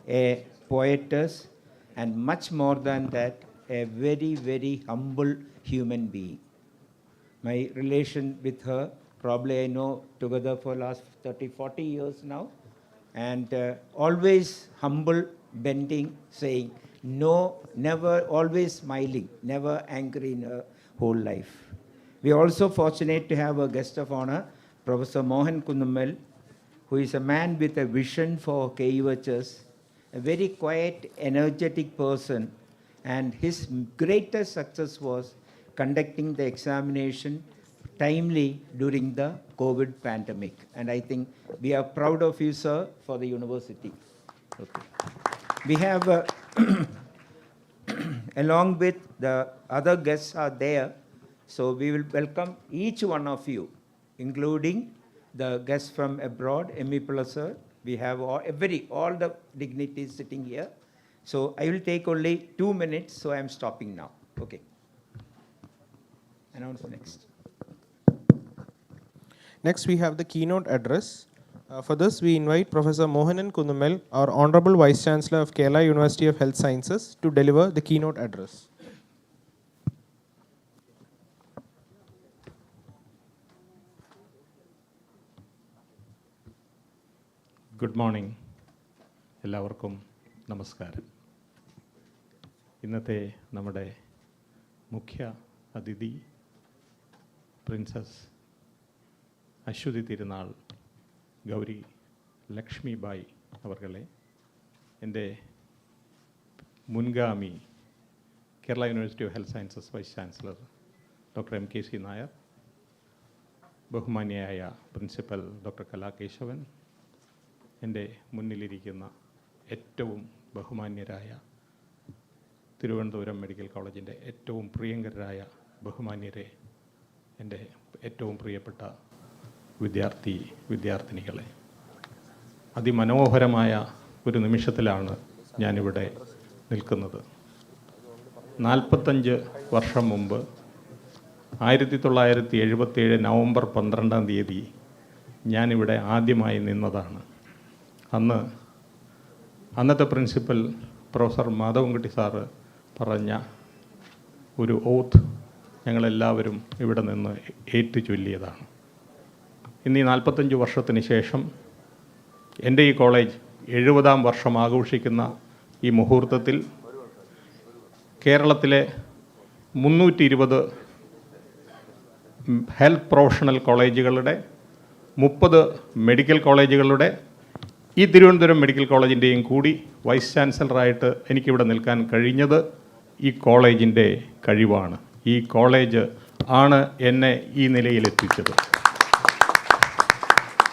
a poetess, and much more than that, a very, very humble human being. My relation with her, probably I know together for last 30, 40 years now. And always humble, bending, saying, no, never, always smiling, never angry in her whole life. We are also fortunate to have a guest of honor, Professor Mohan Kunnumal, who is a man with a vision for KUHS, a very quiet, energetic person, and his greatest success was conducting the examination timely during the COVID pandemic. And I think we are proud of you, sir, for the university. Okay. We have, along with the other guests are there, so we will welcome each one of you, including the guests from abroad, M.E. sir. We have all the dignitaries sitting here. So I will take only 2 minutes, so I am stopping now. Okay. Announce next. Next, we have the keynote address. For this, we invite Professor Mohan Kunnumal, our Honorable Vice Chancellor of Kerala University of Health Sciences, to deliver the keynote address. Good morning, എല്ലാവർക്കും നമസ്കാരം. ഇന്നത്തെ നമ്മുടെ മുഖ്യ അതിഥി princess Aswathy തിരുനാൾ ഗൗരി ലക്ഷ്മിബായി അവർകളെ, എൻ്റെ മുൻഗാമി Kerala university of health sciences vice chancellor doctor M.K.C. Nair, ബഹുമാന്യയായ പ്രിൻസിപ്പൽ ഡോക്ടർ കലാകേശവൻ, എൻ്റെ മുന്നിലിരിക്കുന്ന ഏറ്റവും ബഹുമാന്യരായ തിരുവനന്തപുരം മെഡിക്കൽ കോളേജിൻ്റെ ഏറ്റവും പ്രിയങ്കരായ ബഹുമാന്യരെ, എൻ്റെ ഏറ്റവും പ്രിയപ്പെട്ട വിദ്യാർത്ഥിനികളെ, അതിമനോഹരമായ ഒരു നിമിഷത്തിലാണ് ഞാനിവിടെ നിൽക്കുന്നത്. 45 വർഷം മുമ്പ് 1977 നവംബർ 12-ാം തീയതി ഞാനിവിടെ ആദ്യമായി നിന്നതാണ്. അന്നത്തെ പ്രിൻസിപ്പൽ പ്രൊഫസർ മാധവൻകുട്ടി സാറ് പറഞ്ഞ ഒരു ഓത്ത് ഞങ്ങളെല്ലാവരും ഇവിടെ നിന്ന് ഏറ്റു ചൊല്ലിയതാണ്. ഇന്ന് ഈ 45 വർഷത്തിന് ശേഷം എൻ്റെ ഈ കോളേജ് 70-ാം വർഷം ആഘോഷിക്കുന്ന ഈ മുഹൂർത്തത്തിൽ കേരളത്തിലെ 320 ഹെൽത്ത് പ്രൊഫഷണൽ കോളേജുകളുടെ 30 മെഡിക്കൽ കോളേജുകളുടെ ഈ തിരുവനന്തപുരം മെഡിക്കൽ കോളേജിൻ്റെയും കൂടി വൈസ് ചാൻസലറായിട്ട് എനിക്കിവിടെ നിൽക്കാൻ കഴിഞ്ഞത് ഈ കോളേജിൻ്റെ കഴിവാണ്. ഈ കോളേജ് ആണ് എന്നെ ഈ നിലയിലെത്തിച്ചത്.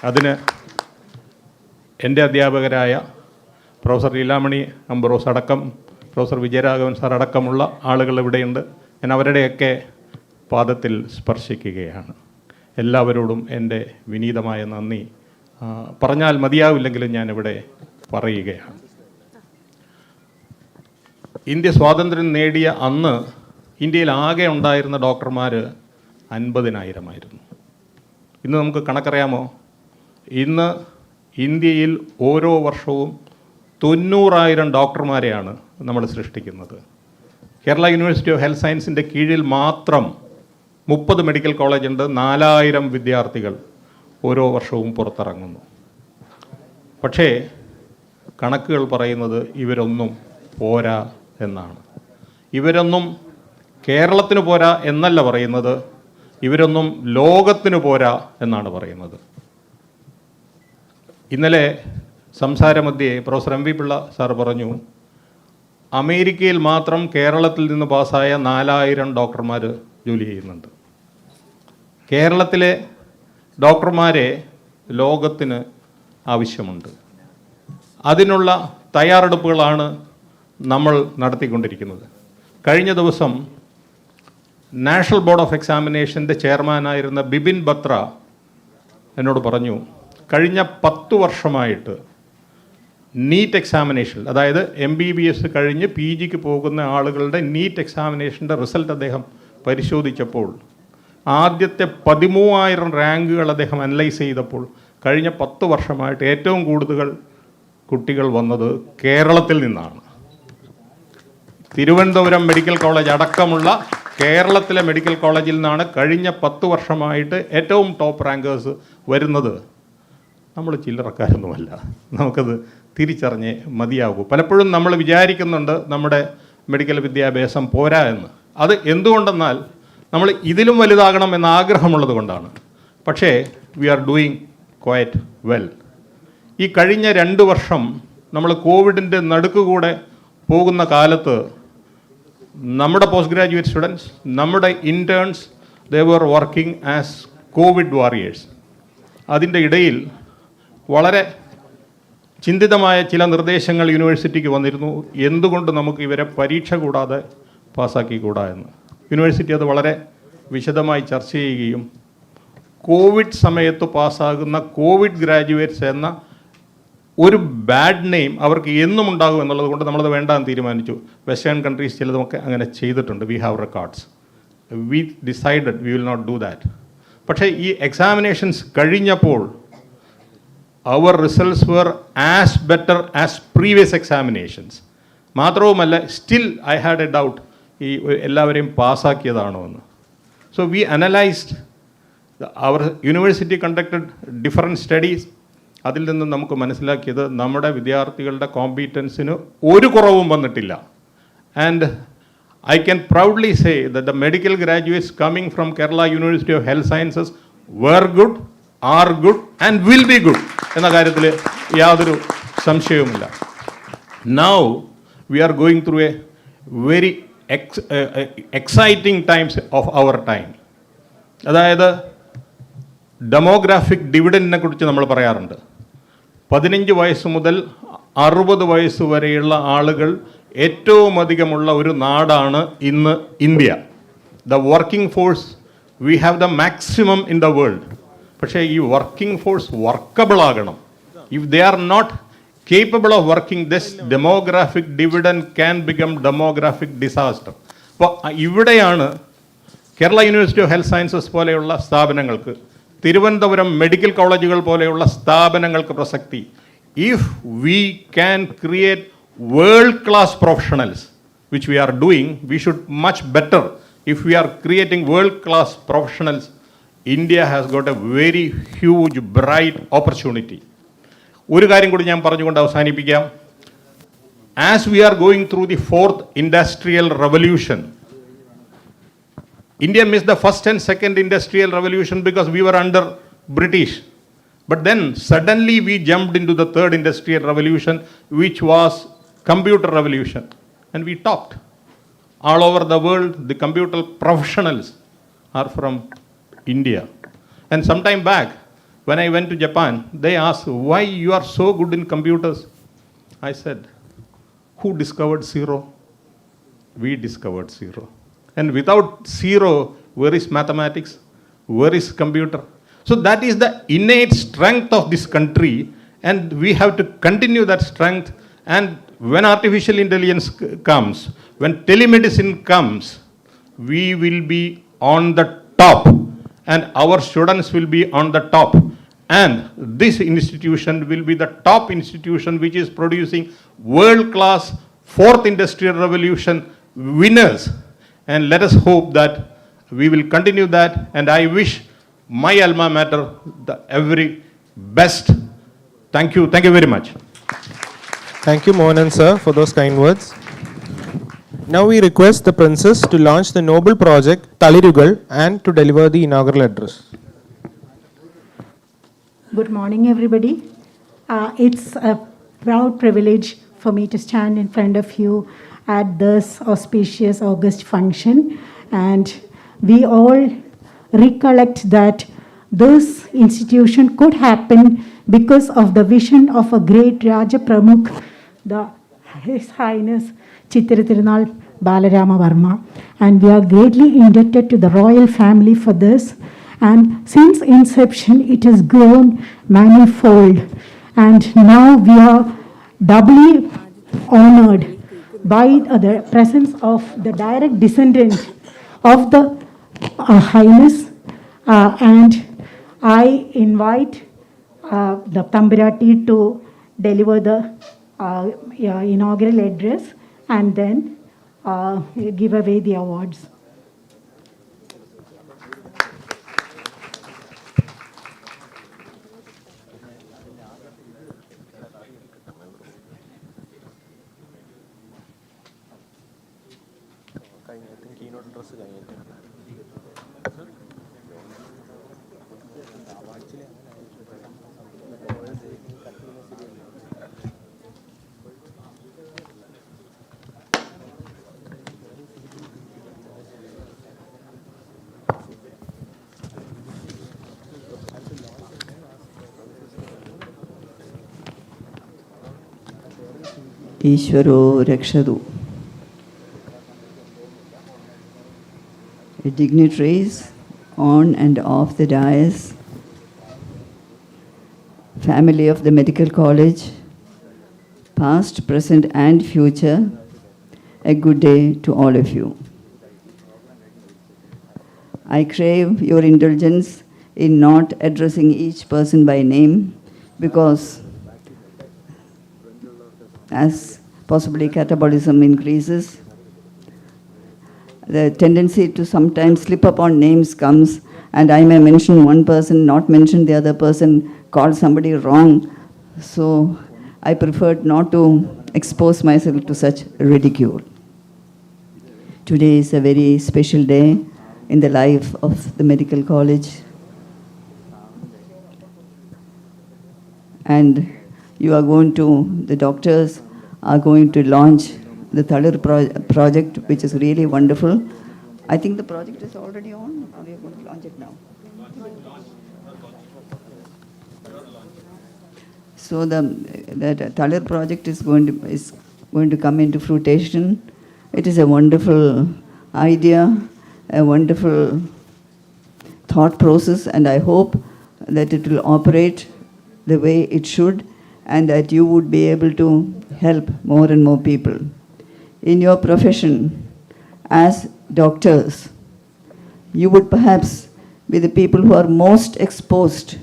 അതിന് എൻ്റെ അധ്യാപകരായ പ്രൊഫസർ ലീലാമണി അംബ്രോസ് അടക്കം പ്രൊഫസർ വിജയരാഘവൻ സാർ അടക്കമുള്ള ആളുകൾ ഇവിടെയുണ്ട്. ഞാൻ അവരുടെയൊക്കെ പാദത്തിൽ സ്പർശിക്കുകയാണ്. എല്ലാവരോടും എൻ്റെ വിനീതമായ നന്ദി പറഞ്ഞാൽ മതിയാവില്ലെങ്കിലും ഞാനിവിടെ പറയുകയാണ്. ഇന്ത്യ സ്വാതന്ത്ര്യം നേടിയ അന്ന് ഇന്ത്യയിൽ ആകെ ഉണ്ടായിരുന്ന ഡോക്ടർമാർ 50,000 ഇന്ന് നമുക്ക് കണക്കറിയാമോ? ഇന്ന് ഇന്ത്യയിൽ ഓരോ വർഷവും 90,000 ഡോക്ടർമാരെയാണ് നമ്മൾ സൃഷ്ടിക്കുന്നത്. കേരള യൂണിവേഴ്സിറ്റി ഓഫ് ഹെൽത്ത് സയൻസിൻ്റെ കീഴിൽ മാത്രം 30 മെഡിക്കൽ കോളേജുണ്ട്. 4,000 വിദ്യാർത്ഥികൾ ഓരോ വർഷവും പുറത്തിറങ്ങുന്നു. പക്ഷേ കണക്കുകൾ പറയുന്നത് ഇവരൊന്നും പോരാ എന്നാണ്. ഇവരൊന്നും കേരളത്തിന് പോരാ എന്നല്ല പറയുന്നത്, ഇവരൊന്നും ലോകത്തിന് പോരാ എന്നാണ് പറയുന്നത്. ഇന്നലെ സംസാരമധ്യേ പ്രൊഫസർ M.V. പിള്ള സാർ പറഞ്ഞു, അമേരിക്കയിൽ മാത്രം കേരളത്തിൽ നിന്ന് പാസ്സായ 4,000 ഡോക്ടർമാർ ജോലി ചെയ്യുന്നുണ്ട്. കേരളത്തിലെ ഡോക്ടർമാരെ ലോകത്തിന് ആവശ്യമുണ്ട്. അതിനുള്ള തയ്യാറെടുപ്പുകളാണ് നമ്മൾ നടത്തിക്കൊണ്ടിരിക്കുന്നത്. കഴിഞ്ഞ ദിവസം നാഷണൽ ബോർഡ് ഓഫ് എക്സാമിനേഷൻ്റെ ചെയർമാനായിരുന്ന ബിപിൻ ബത്ര എന്നോട് പറഞ്ഞു, കഴിഞ്ഞ 10 വർഷമായിട്ട് നീറ്റ് എക്സാമിനേഷൻ, അതായത് MBBS കഴിഞ്ഞ് PGക്ക് പോകുന്ന ആളുകളുടെ നീറ്റ് എക്സാമിനേഷൻ്റെ റിസൾട്ട് അദ്ദേഹം പരിശോധിച്ചപ്പോൾ ആദ്യത്തെ 13,000 റാങ്കുകൾ അദ്ദേഹം അനലൈസ് ചെയ്തപ്പോൾ കഴിഞ്ഞ 10 വർഷമായിട്ട് ഏറ്റവും കൂടുതൽ കുട്ടികൾ വന്നത് കേരളത്തിൽ നിന്നാണ്. തിരുവനന്തപുരം മെഡിക്കൽ കോളേജ് അടക്കമുള്ള കേരളത്തിലെ മെഡിക്കൽ കോളേജിൽ നിന്നാണ് കഴിഞ്ഞ 10 വർഷമായിട്ട് ഏറ്റവും ടോപ്പ് റാങ്കേഴ്സ് വരുന്നത്. നമ്മൾ ചില്ലറക്കാരൊന്നുമല്ല, നമുക്കത് തിരിച്ചറിഞ്ഞേ മതിയാകൂ. പലപ്പോഴും നമ്മൾ വിചാരിക്കുന്നുണ്ട് നമ്മുടെ മെഡിക്കൽ വിദ്യാഭ്യാസം പോരാ എന്ന്. അത് എന്തുകൊണ്ടെന്നാൽ നമ്മൾ ഇതിലും വലുതാകണം എന്ന ആഗ്രഹമുള്ളത് കൊണ്ടാണ്. പക്ഷേ we are doing quite well. ഈ കഴിഞ്ഞ 2 വർഷം നമ്മൾ കോവിഡിൻ്റെ നടുക്കുകൂടെ പോകുന്ന കാലത്ത് നമ്മുടെ പോസ്റ്റ് ഗ്രാജുവേറ്റ് സ്റ്റുഡൻസ്, നമ്മുടെ ഇൻറ്റേൺസ്, ദേ വർ വർക്കിംഗ് ആസ് കോവിഡ് വാറിയേഴ്സ്. അതിൻ്റെ ഇടയിൽ വളരെ ചിന്തിതമായ ചില നിർദ്ദേശങ്ങൾ യൂണിവേഴ്സിറ്റിക്ക് വന്നിരുന്നു. എന്തുകൊണ്ട് നമുക്ക് ഇവരെ പരീക്ഷ കൂടാതെ പാസ്സാക്കിക്കൂടാ എന്ന്. യൂണിവേഴ്സിറ്റി അത് വളരെ വിശദമായി ചർച്ച ചെയ്യുകയും കോവിഡ് സമയത്ത് പാസ്സാകുന്ന കോവിഡ് ഗ്രാജുവേറ്റ്സ് എന്ന ഒരു ബാഡ് നെയിം അവർക്ക് എന്നും ഉണ്ടാകും എന്നുള്ളത് കൊണ്ട് നമ്മളത് വേണ്ടാന്ന് തീരുമാനിച്ചു. വെസ്റ്റേൺ കൺട്രീസ് ചിലതൊക്കെ അങ്ങനെ ചെയ്തിട്ടുണ്ട്. We have records. We decided we will not do that. പക്ഷേ ഈ എക്സാമിനേഷൻസ് കഴിഞ്ഞപ്പോൾ our results were as better as previous examinations. മാത്രവുമല്ല, still I had a doubt ഈ എല്ലാവരെയും പാസ്സാക്കിയതാണോ എന്ന്. സോ വി അനലൈസ്ഡ്, അവർ യൂണിവേഴ്സിറ്റി കണ്ടക്റ്റഡ് ഡിഫറെൻറ്റ് സ്റ്റഡീസ്. അതിൽ നിന്ന് നമുക്ക് മനസ്സിലാക്കിയത് നമ്മുടെ വിദ്യാർത്ഥികളുടെ കോമ്പീറ്റൻസിന് ഒരു കുറവും വന്നിട്ടില്ല. And I can proudly say that the medical graduates coming from Kerala University of Health Sciences were good, are good and will be good എന്ന കാര്യത്തിൽ യാതൊരു സംശയവുമില്ല. Now we are going through a very exciting times of our time. അതായത് demographic ഡിവിഡൻഡിനെ കുറിച്ച് നമ്മൾ പറയാറുണ്ട്. 15 വയസ്സ് മുതൽ 60 വയസ്സ് വരെയുള്ള ആളുകൾ ഏറ്റവും അധികമുള്ള ഒരു നാടാണ് ഇന്ന് India. The working force, we have the maximum in the world. പക്ഷേ ഈ വർക്കിംഗ് ഫോഴ്സ് വർക്കബിൾ ആകണം. If they are not capable of working, this demographic dividend can become demographic disaster. അപ്പോൾ ഇവിടെയാണ് Kerala university of health sciences പോലെയുള്ള സ്ഥാപനങ്ങൾക്ക്, Thiruvananthapuram medical കോളേജുകൾ പോലെയുള്ള സ്ഥാപനങ്ങൾക്ക് പ്രസക്തി. If we can create world class professionals, which we are doing, we should much better. If we are creating world class professionals, India has got a very huge bright opportunity. ഒരു കാര്യം കൂടി ഞാൻ പറഞ്ഞുകൊണ്ട് അവസാനിപ്പിക്കാം. As we are going through the 4th industrial revolution, India missed the first and second industrial revolution because we were under British. But then suddenly we jumped into the 3rd industrial revolution, which was computer revolution, and we topped. All over the world, the computer professionals are from India. And some time back, when I went to Japan, they asked, why you are so good in computers? I said, who discovered zero? We discovered zero. And without zero, where is mathematics? Where is computer? So that is the innate strength of this country, and we have to continue that strength. And when artificial intelligence comes, when telemedicine comes, we will be on the top, and our students will be on the top. And this institution will be the top institution which is producing world-class 4th industrial revolution winners. And let us hope that we will continue that. And I wish my alma mater the every best. Thank you very much. Thank you, Mohanan sir, for those kind words. Now we request the princess to launch the noble project Thalirugal and to deliver the inaugural address. Good morning, everybody. It's a proud privilege for me to stand in front of you at this auspicious August function. And we all recollect that this institution could happen because of the vision of a great Raja Pramukh, His Highness Chitra Tirunal Balarama Varma. And we are greatly indebted to the royal family for this. And since inception, it has grown manifold. And now we are doubly honored by the presence of the direct descendant of the Highness. And I invite the Tambirati to deliver the inaugural address and then give away the awards. Ishvaro Rakshadu. Dignitaries on and off the dais, family of the medical college, past, present and future, a good day to all of you. I crave your indulgence in not addressing each person by name because as possibly catabolism increases, the tendency to sometimes slip upon names comes, and I may mention one person, not mention the other person, call somebody wrong. So I preferred not to expose myself to such ridicule. Today is a very special day in the life of the medical college. And you are going to, the doctors are going to launch the Thalir project, which is really wonderful. I think the project is already on, or we are going to launch it now? So the Thalir project is going to come into fruition. It is a wonderful idea, a wonderful thought process, and I hope that it will operate the way it should, and that you would be able to help more and more people. In your profession, as doctors, you would perhaps be the people who are most exposed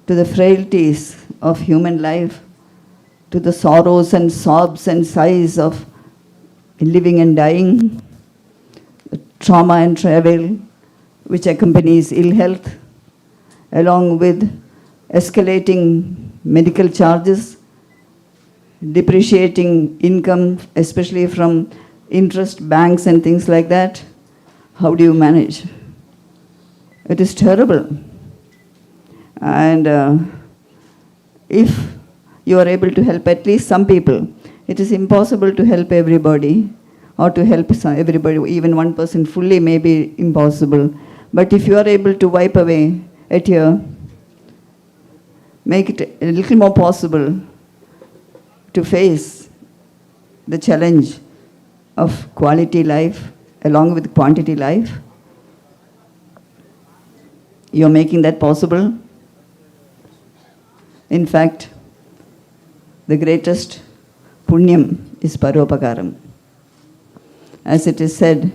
to the frailties of human life, to the sorrows and sobs and sighs of living and dying, the trauma and travail which accompanies ill health, along with escalating medical charges, depreciating income, especially from interest banks and things like that. How do you manage? It is terrible. And if you are able to help at least some people, it is impossible to help everybody, or to help everybody, even one person fully may be impossible. But if you are able to wipe away a tear, make it a little more possible to face the challenge of quality life along with quantity life, you're making that possible. In fact, the greatest punyam is paropakaram. As it is said,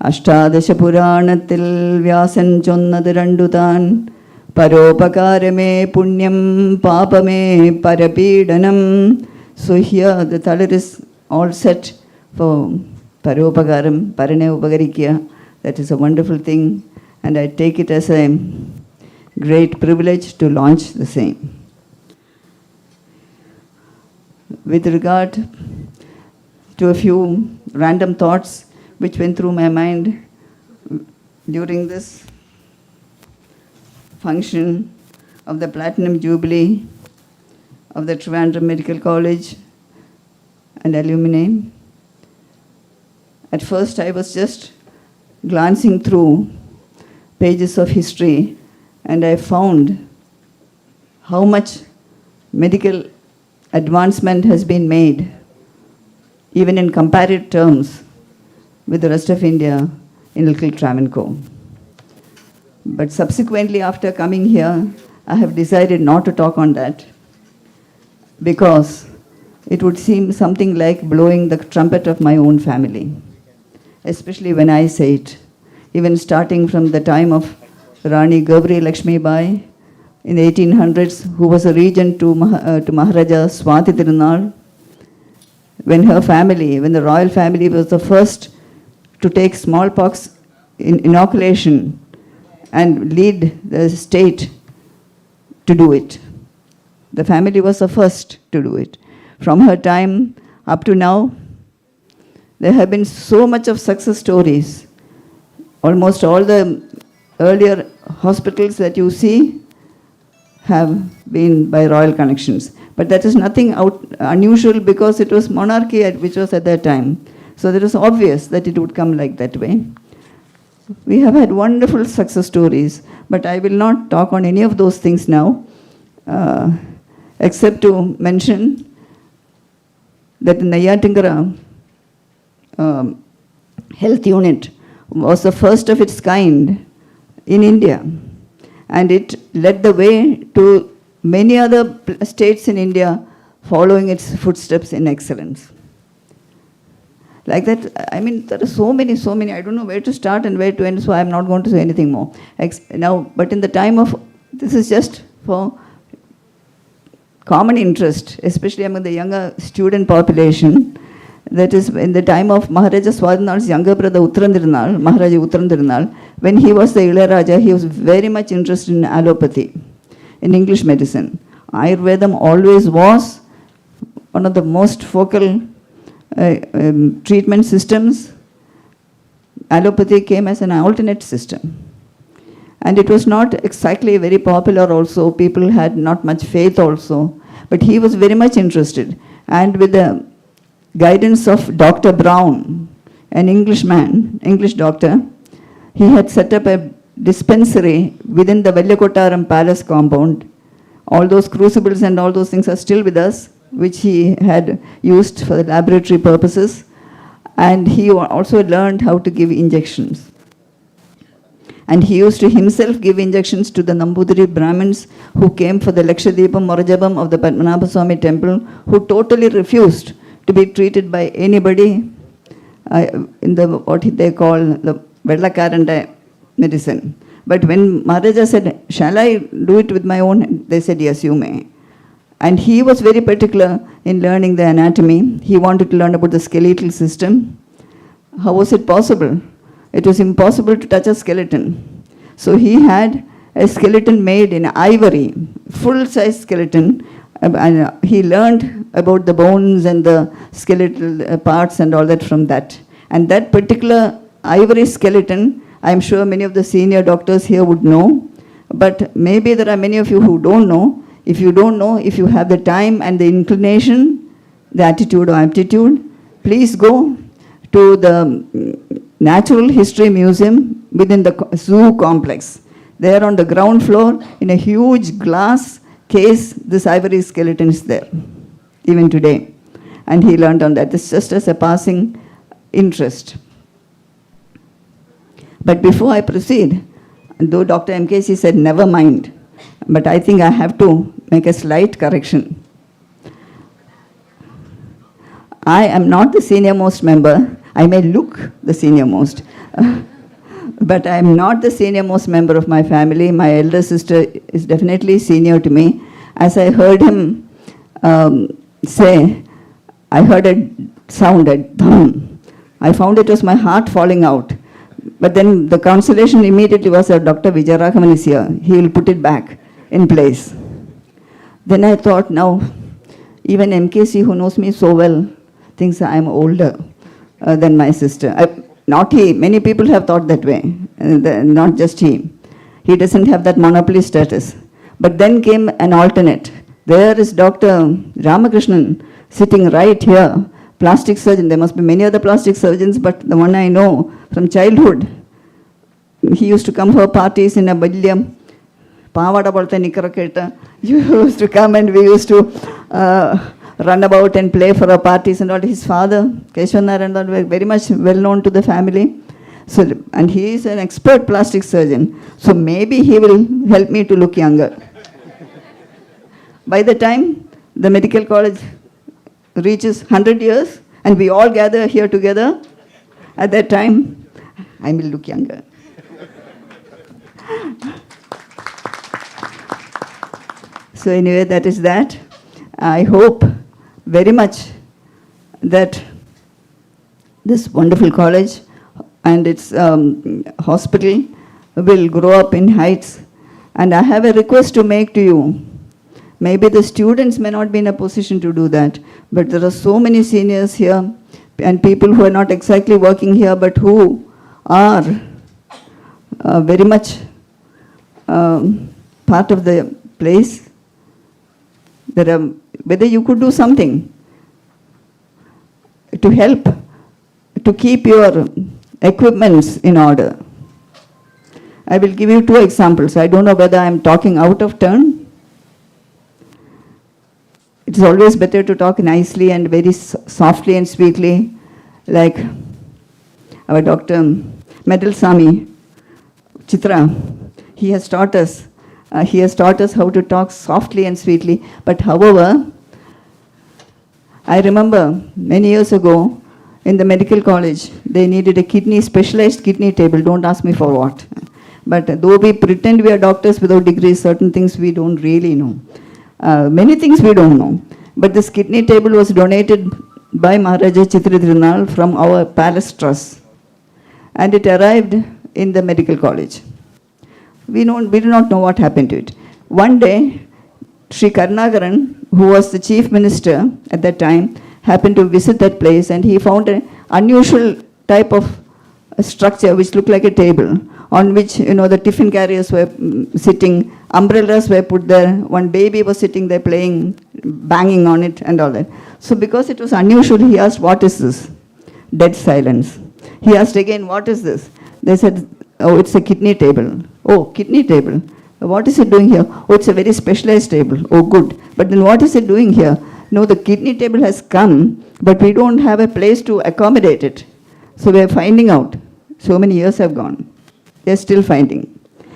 Ashtadasha Puranathil Vyasan chonnadu randutan Paropakarame punyam papame parapidanam. So here the Thalir is all set for Paropakaram, Parane Upagarikya. That is a wonderful thing, and I take it as a great privilege to launch the same. With regard to a few random thoughts which went through my mind during this function of the Platinum Jubilee of the Trivandrum Medical College and alumni. At first I was just glancing through pages of history, and I found how much medical advancement has been made, even in comparative terms, with the rest of India in Little Travancore. But subsequently, after coming here, I have decided not to talk on that, because it would seem something like blowing the trumpet of my own family, especially when I say it. Even starting from the time of Rani Gauri Lakshmi Bai in the 1800s, who was a regent to Maharaja Swati Tirunal, when her family, when the royal family was the first to take smallpox inoculation and lead the state to do it. The family was the first to do it. From her time up to now, there have been so much of success stories almost all the earlier hospitals that you see have been by royal connections. But that is nothing unusual because it was monarchy which was at that time. So it was obvious that it would come like that way. We have had wonderful success stories, but I will not talk on any of those things now, except to mention that the Nayatinkara health unit was the first of its kind in India, and it led the way to many other states in India following its footsteps in excellence. Like that, I mean, there are so many, I don't know where to start and where to end, so I'm not going to say anything more. Now, but in the time of, this is just for common interest, especially among the younger student population, that is in the time of Maharaja Swadhinal's younger brother Uttarandirunal, Maharaja Uttarandirunal, when he was the Ilayaraja, he was very much interested in allopathy, in English medicine. Ayurvedam always was one of the most focal treatment systems. Allopathy came as an alternate system. And it was not exactly very popular also. People had not much faith also. But he was very much interested. And with the guidance of Dr. Brown, an Englishman, English doctor, he had set up a dispensary within the Velyakottaram Palace compound. All those crucibles and all those things are still with us, which he had used for the laboratory purposes. And he also learned how to give injections. And he used to himself give injections to the Nambudiri Brahmins who came for the Lakshadipam Morajabam of the Padmanabha Swami temple, who totally refused to be treated by anybody in the, what they call the Vellakaranda medicine. But when Maharaja said, shall I do it with my own? They said, yes, you may. And he was very particular in learning the anatomy. He wanted to learn about the skeletal system. How was it possible? It was impossible to touch a skeleton. So he had a skeleton made in ivory, full-size skeleton, and he learned about the bones and the skeletal parts and all that from that. And that particular ivory skeleton, I'm sure many of the senior doctors here would know, but maybe there are many of you who don't know. If you don't know, if you have the time and the inclination, the attitude or aptitude, please go to the Natural History Museum within the zoo complex. There on the ground floor, in a huge glass case, this ivory skeleton is there, even today. And he learned on that. This just as a passing interest. But before I proceed, though Dr. MKC said never mind, but I think I have to make a slight correction. I am not the senior most member. I may look the senior most, but I am not the senior most member of my family. My elder sister is definitely senior to me. As I heard him say, I heard a sound, a thum. I found it was my heart falling out. But then the consolation immediately was that Dr. Vijayaraghavan is here. He will put it back in place. Then I thought, now, even MKC, who knows me so well, thinks I am older than my sister. Not he. Many people have thought that way. Not just he. He doesn't have that monopoly status. But then came an alternate. There is Dr. Ramakrishnan sitting right here. Plastic surgeon. There must be many other plastic surgeons, but the one I know from childhood, he used to come for parties in a Balyam. You used to come and we used to run about and play for our parties and all. His father, Keshwanaran, were very much well known to the family. So, and he is an expert plastic surgeon. So maybe he will help me to look younger. By the time the medical college reaches 100 years and we all gather here together, at that time, I will look younger. So anyway, that is that. I hope very much that this wonderful college and its hospital will grow up in heights. And I have a request to make to you. Maybe the students may not be in a position to do that, but there are so many seniors here and people who are not exactly working here, but who are very much part of the place. Whether you could do something to help to keep your equipments in order. I will give you two examples. I don't know whether I am talking out of turn. It's always better to talk nicely and very softly and sweetly, like our Dr. Medalsami Chitra. He has taught us how to talk softly and sweetly. But however, I remember many years ago in the medical college, they needed a specialized kidney table. Don't ask me for what. But though we pretend we are doctors without degrees, certain things we don't really know. Many things we don't know. But this kidney table was donated by Maharaja Chitra Tirunal from our palace trust. And it arrived in the medical college. We do not know what happened to it. One day, Sri Karnagaran, who was the chief minister at that time, happened to visit that place, and he found an unusual type of structure which looked like a table, on which the tiffin carriers were sitting, umbrellas were put there, one baby was sitting there playing, banging on it and all that. So because it was unusual, he asked, "What is this?" Dead silence. He asked again, "What is this?" They said, "Oh, it's a kidney table." "Oh, kidney table. What is it doing here?" "Oh, it's a very specialized table." "Oh, good. But then what is it doing here?" "No, the kidney table has come, but we don't have a place to accommodate it. So we are finding out." So many years have gone. They are still finding.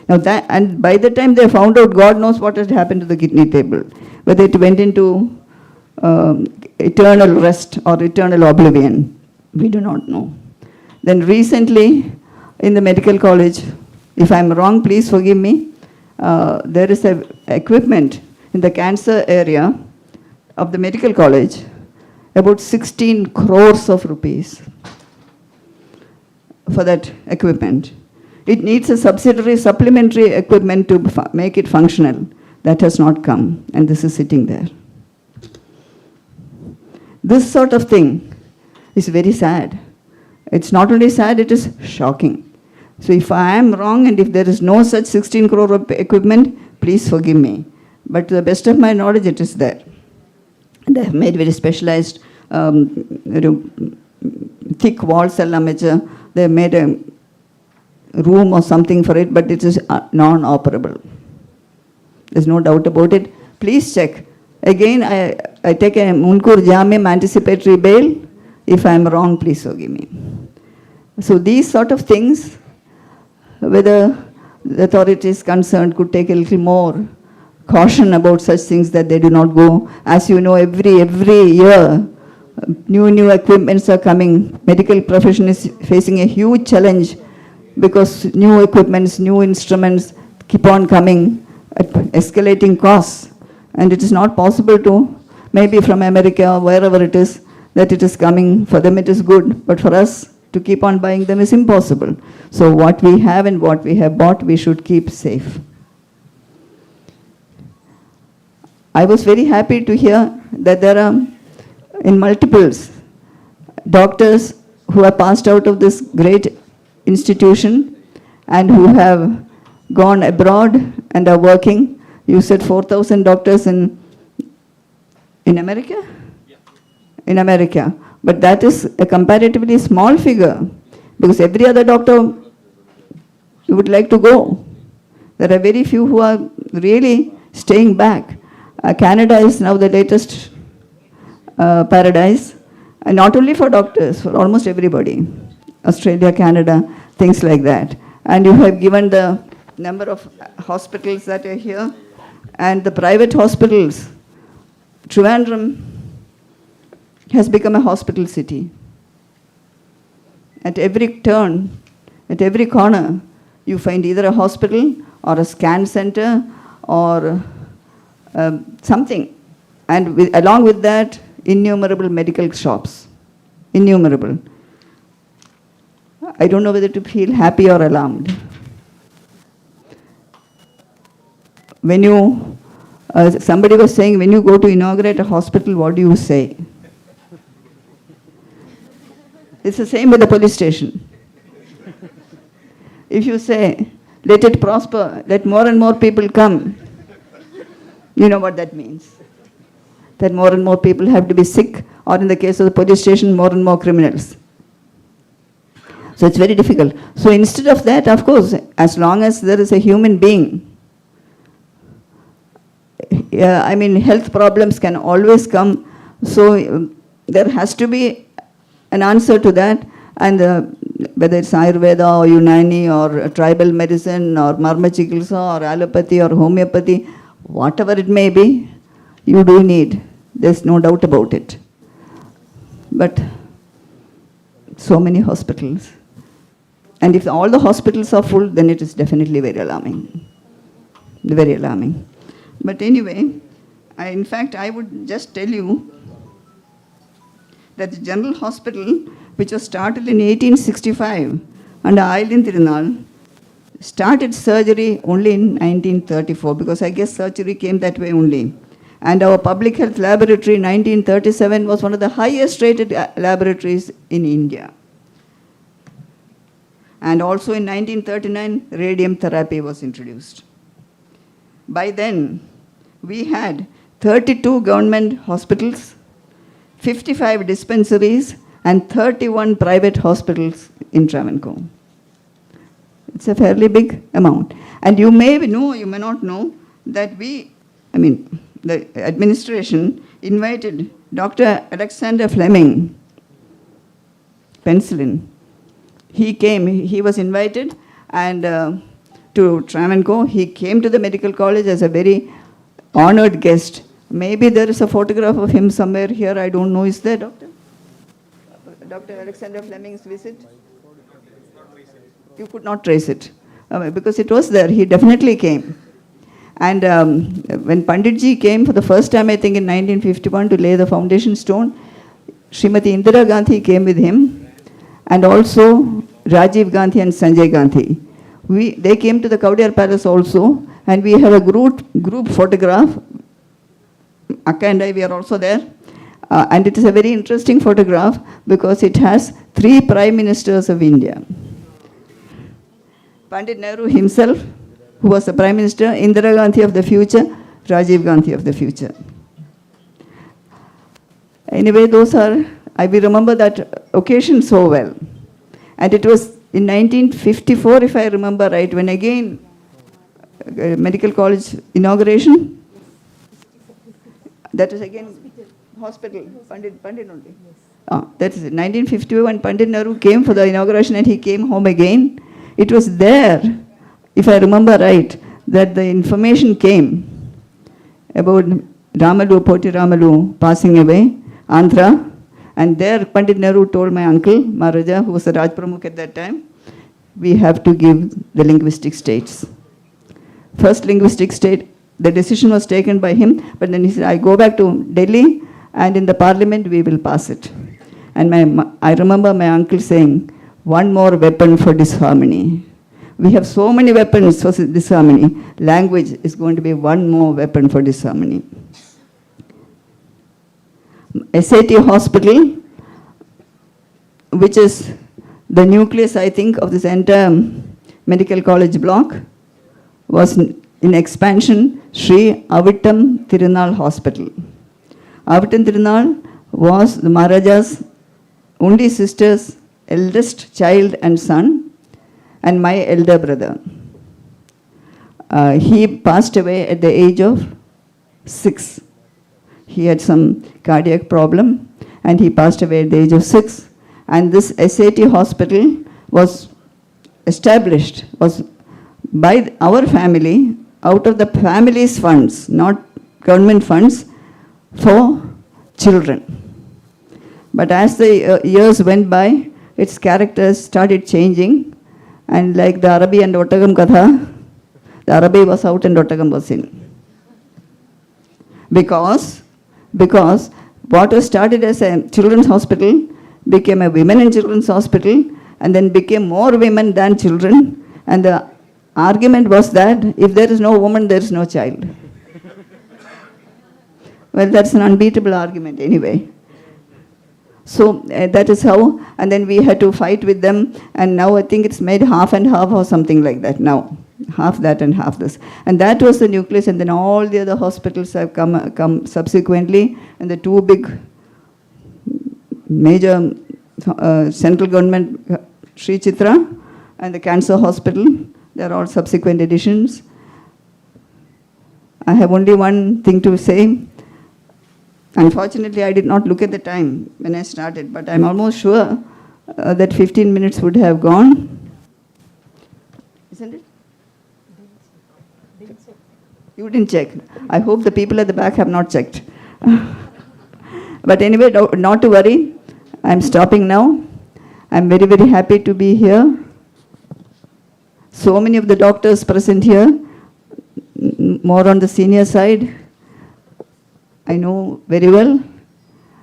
Now and by the time they found out, God knows what had happened to the kidney table. Whether it went into eternal rest or eternal oblivion, we do not know. Then recently, in the medical college, if I'm wrong, please forgive me, there is a equipment in the cancer area of the medical college, about 16 crores of rupees for that equipment. It needs a subsidiary supplementary equipment to make it functional. That has not come, and this is sitting there. This sort of thing is very sad. It's not only sad, it is shocking. So if I am wrong and if there is no such 16 crore of equipment, please forgive me. But to the best of my knowledge, it is there. They have made very specialized thick walls, they have made a room or something for it, but it is non-operable. There's no doubt about it. Please check. Again, I take a munkur jamim anticipatory bail. If I am wrong, please forgive me. So these sort of things, whether the authorities concerned could take a little more caution about such things, that they do not go. As you know, every year, new equipments are coming. Medical profession is facing a huge challenge because new equipments, new instruments keep on coming at escalating costs. And it is not possible to, maybe from America or wherever it is, that it is coming. For them it is good, but for us to keep on buying them is impossible. So what we have and what we have bought, we should keep safe. I was very happy to hear that there are in multiples doctors who have passed out of this great institution and who have gone abroad and are working. You said 4,000 doctors in America? Yeah. In America. But that is a comparatively small figure, because every other doctor you would like to go. There are very few who are really staying back. Canada is now the latest paradise, and not only for doctors, for almost everybody. Australia, Canada, things like that. And you have given the number of hospitals that are here, and the private hospitals. Trivandrum has become a hospital city. At every turn, at every corner, you find either a hospital or a scan center or something. And along with that, innumerable medical shops. Innumerable. I don't know whether to feel happy or alarmed. When you, somebody was saying, when you go to inaugurate a hospital, what do you say? It's the same with the police station. If you say, let it prosper, let more and more people come. You know what that means. That more and more people have to be sick, or in the case of the police station, more and more criminals. So it's very difficult. So instead of that, of course, as long as there is a human being, I mean, health problems can always come. So there has to be an answer to that. And whether it's Ayurveda or Unani or tribal medicine or Marma Chikitsa or allopathy or homeopathy, whatever it may be, you do need. There's no doubt about it. But so many hospitals. And if all the hospitals are full, then it is definitely very alarming. Very alarming. But anyway, in fact, I would just tell you that the General Hospital, which was started in 1865 under Ailin Tirunal, started surgery only in 1934, because I guess surgery came that way only. And our public health laboratory in 1937 was one of the highest rated laboratories in India. And also in 1939, radium therapy was introduced. By then, we had 32 government hospitals, 55 dispensaries, and 31 private hospitals in Travancore. It's a fairly big amount. And you may know, you may not know, that the administration invited Dr. Alexander Fleming, penicillin. He came, he was invited and to Travancore. He came to the medical college as a very honored guest. Maybe there is a photograph of him somewhere here, I don't know. Is there, Doctor? Dr. Alexander Fleming's visit? You could not trace it because it was there. He definitely came. And when Panditji came for the first time, I think in 1951, to lay the foundation stone, Srimati Indira Gandhi came with him, and also Rajiv Gandhi and Sanjay Gandhi. They came to the Kaudiyar Palace also, and we have a group photograph. Akka and I, we are also there. And it is a very interesting photograph because it has 3 Prime Ministers of India. Pandit Nehru himself, who was the Prime Minister, Indira Gandhi of the future, Rajiv Gandhi of the future. Anyway, those are, I will remember that occasion so well. And it was in 1954, if I remember right, when again, medical college inauguration. That is again hospital, Pandit only. That is it, 1951, when Pandit Nehru came for the inauguration and he came home again. It was there, if I remember right, that the information came about Poti Ramalu passing away, Andhra, and there Pandit Nehru told my uncle, Maharaja, who was the Raj Pramukh at that time, we have to give the linguistic states. First linguistic state, the decision was taken by him, but then he said, I go back to Delhi and in the parliament we will pass it. And I remember my uncle saying, one more weapon for disharmony. We have so many weapons for disharmony. Language is going to be one more weapon for disharmony. SAT Hospital, which is the nucleus, I think, of this entire medical college block, was in expansion, Sri Avittam Tirunal Hospital. Avittam Tirunal was the Maharaja's only sister's eldest child and son, and my elder brother. He passed away at the age of 6. He had some cardiac problem, and he passed away at the age of 6. And this SAT hospital was established, was by our family, out of the family's funds, not government funds, for children. But as the years went by, its characters started changing, and like the Arabi and Ottagam Katha, the Arabi was out and Ottagam was in. Because what was started as a children's hospital became a women and children's hospital, and then became more women than children, and the argument was that if there is no woman, there is no child. Well, that's an unbeatable argument anyway. So that is how, and then we had to fight with them, and now I think it's made half and half or something like that now. half that and half this. And that was the nucleus, and then all the other hospitals have come subsequently, and the two big major central government, Sri Chitra and the cancer hospital, they are all subsequent additions. I have only one thing to say. Unfortunately, I did not look at the time when I started, but I'm almost sure that 15 minutes would have gone. Isn't it? You didn't check. I hope the people at the back have not checked. But anyway, not to worry. I'm stopping now. I'm very, very happy to be here. So many of the doctors present here, more on the senior side, I know very well.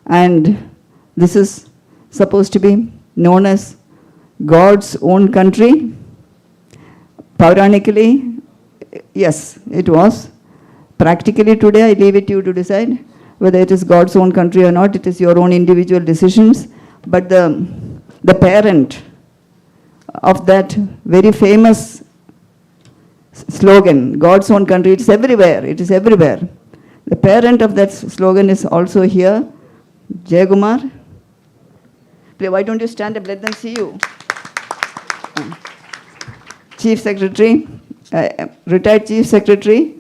And this is supposed to be known as God's own country. Pauranically, yes, it was. Practically today, I leave it to you to decide whether it is God's own country or not. It is your own individual decisions. But the parent of that very famous slogan, God's own country, it's everywhere. It is everywhere. The parent of that slogan is also here, Jayagumar. Why don't you stand up? Let them see you. Chief Secretary, retired Chief Secretary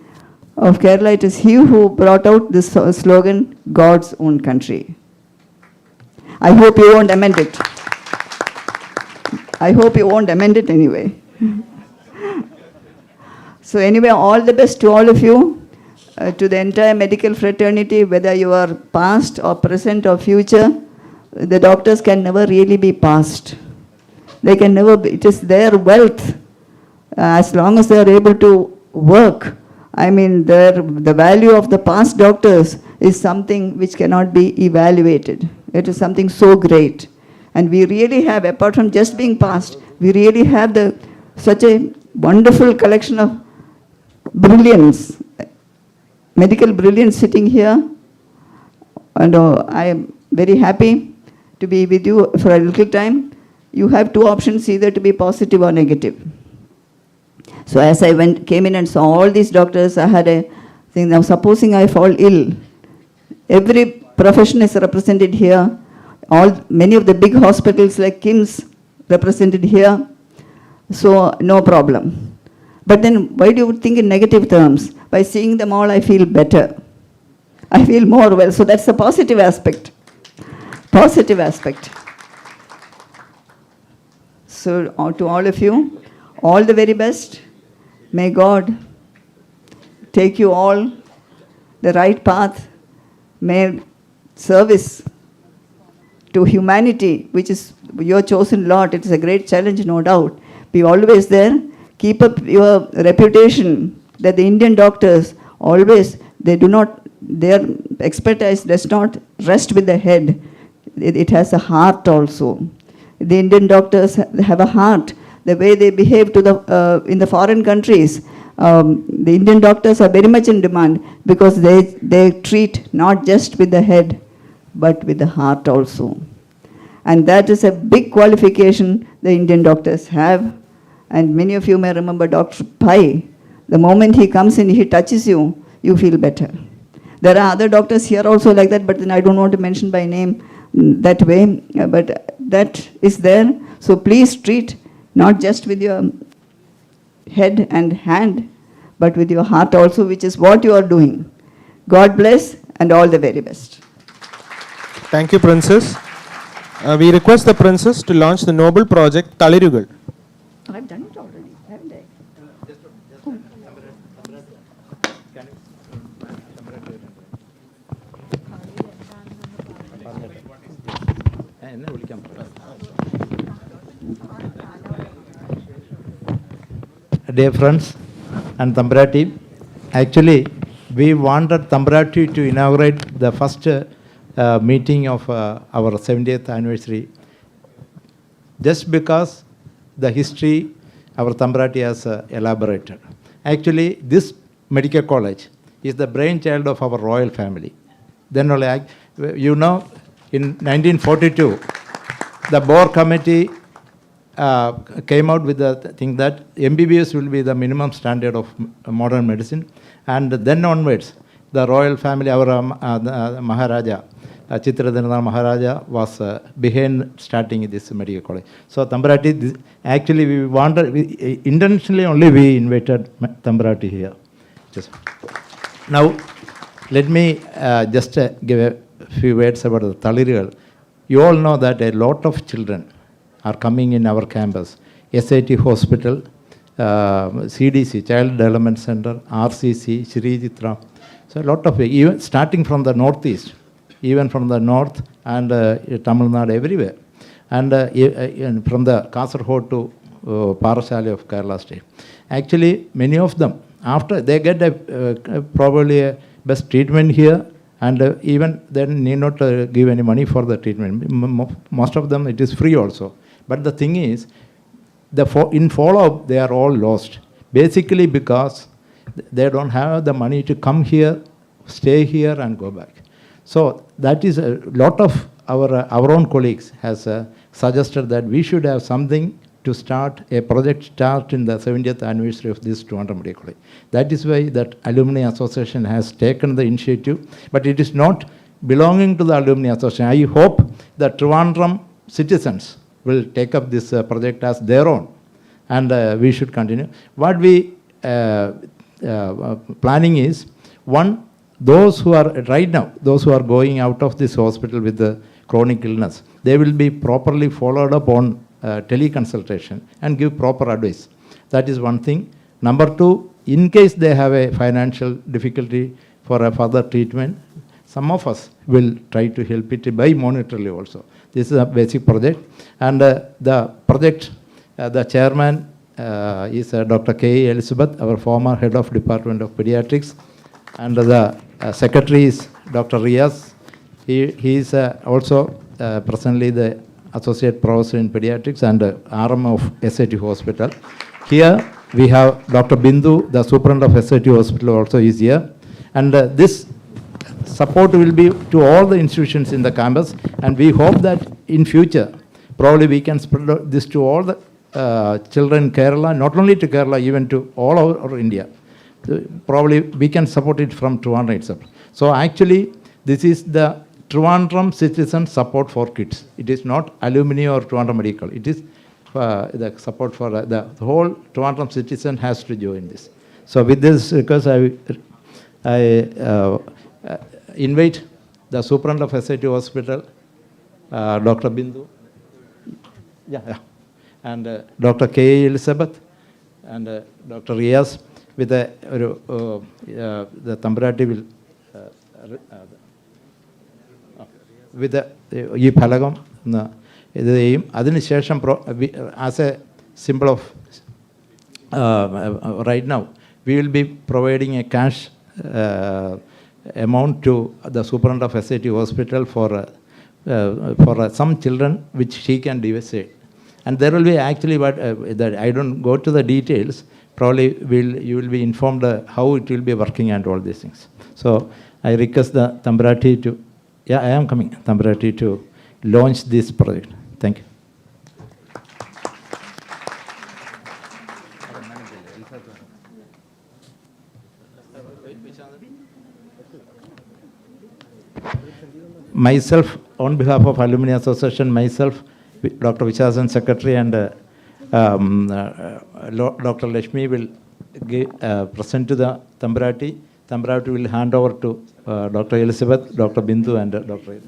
of Kerala, it is he who brought out this slogan, God's own country. I hope you won't amend it. I hope you won't amend it anyway. So anyway, all the best to all of you, to the entire medical fraternity, whether you are past or present or future. The doctors can never really be past. They can never be, it is their wealth. As long as they are able to work, I mean, the value of the past doctors is something which cannot be evaluated. It is something so great. And we really have, apart from just being past, we really have such a wonderful collection of brilliance, medical brilliance sitting here. And I am very happy to be with you for a little time. You have two options, either to be positive or negative. So as I came in and saw all these doctors, I had a thing. Now supposing I fall ill, every profession is represented here. Many of the big hospitals like KIMS represented here. So no problem. But then why do you think in negative terms? By seeing them all, I feel better. I feel more well. So that's the positive aspect. Positive aspect. So to all of you, all the very best. May God take you all the right path. May service to humanity, which is your chosen lot, it is a great challenge, no doubt. Be always there. Keep up your reputation that the Indian doctors always, their expertise does not rest with the head. It has a heart also. The Indian doctors have a heart. The way they behave in the foreign countries, the Indian doctors are very much in demand because they treat not just with the head, but with the heart also. And that is a big qualification the Indian doctors have. And many of you may remember Dr. Pai. The moment he comes in, he touches you, you feel better. There are other doctors here also like that, but then I don't want to mention by name that way. But that is there. So please treat not just with your head and hand, but with your heart also, which is what you are doing. God bless and all the very best. Thank you, Princess. We request the Princess to launch the noble project Talirugal. I've done it already, haven't I? Dear friends and Thambrati, actually we wanted Thambrati to inaugurate the first meeting of our 70th anniversary just because the history our Thambrati has elaborated. Actually, this medical college is the brainchild of our royal family. Then only, you know, in 1942, the Boer committee came out with the thing that MBBS will be the minimum standard of modern medicine, and then onwards, the royal family, our Maharaja, Chitradhanana Maharaja was behind starting this medical college. So Thamburati, actually we wanted, intentionally only we invited Thamburati here. Just. Now, let me just give a few words about the Thalirigal. You all know that a lot of children are coming in our campus. SIT Hospital, CDC, Child Development Center, RCC, Shri Chitra. So a lot of, even starting from the northeast, even from the north and Tamil Nadu, everywhere. And from the Kasaragod to Parashali of Kerala state. Actually, many of them, after they get probably a best treatment here, and even they need not give any money for the treatment. Most of them, it is free also. But the thing is, in follow-up, they are all lost. Basically because they don't have the money to come here, stay here and go back. So that is a lot of our own colleagues has suggested that we should have something to start, a project start in the 70th anniversary of this Trivandrum Medical College. That is why that Alumni Association has taken the initiative, but it is not belonging to the Alumni Association. I hope that Trivandrum citizens will take up this project as their own, and we should continue. What we planning is, one, those who are right now, those who are going out of this hospital with the chronic illness, they will be properly followed up on teleconsultation and give proper advice. That is one thing. Number two, in case they have a financial difficulty for a further treatment, some of us will try to help it by monetarily also. This is a basic project. And the project, the chairman is Dr. K. Elizabeth, our former head of Department of Pediatrics. And the secretary is Dr. Riaz. He is also presently the Associate Professor in Pediatrics and RM of SIT Hospital. Here we have Dr. Bindu, the Superintendent of SIT Hospital also is here. And this support will be to all the institutions in the campus, and we hope that in future, probably we can spread this to all the children in Kerala, not only to Kerala, even to all over India. Probably we can support it from Trivandrum itself. So actually, this is the Trivandrum citizen support for kids. It is not alumni or Trivandrum Medical. It is the support for the whole Trivandrum citizen has to join this. So with this, because I invite the Superintendent of SIT Hospital, Dr. Bindu, and Dr. K. Elizabeth, and Dr. Riaz, with the Thamburati will with the ഈ ഫലകം ഇത് ചെയ്യും. അതിനുശേഷം as a symbol of right now, we will be providing a cash amount to the Superintendent of SIT Hospital for some children which she can devastate. And there will be actually, but that I don't go to the details. Probably you will be informed how it will be working and all these things. So I request the Thamburati to, I am coming, Thamburati to launch this project. Thank you. Myself, on behalf of Alumni Association, myself, Dr. Vichasan, Secretary, and Dr. Lakshmi will present to the Thamburati. Thamburati will hand over to Dr. Elizabeth, Dr. Bindu, and Dr.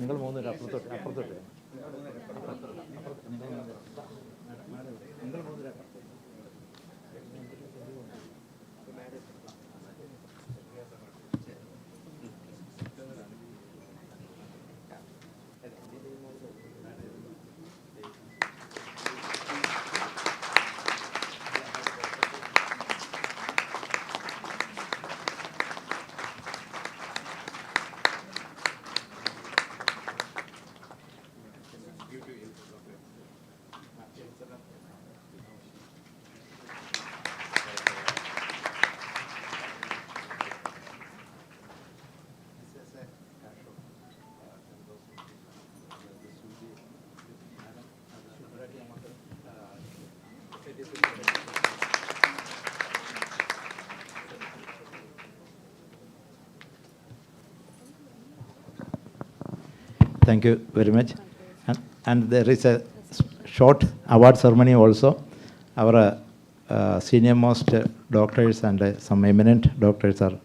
Thank you very much. And there is a short award ceremony also. Our senior most doctors and some eminent doctors are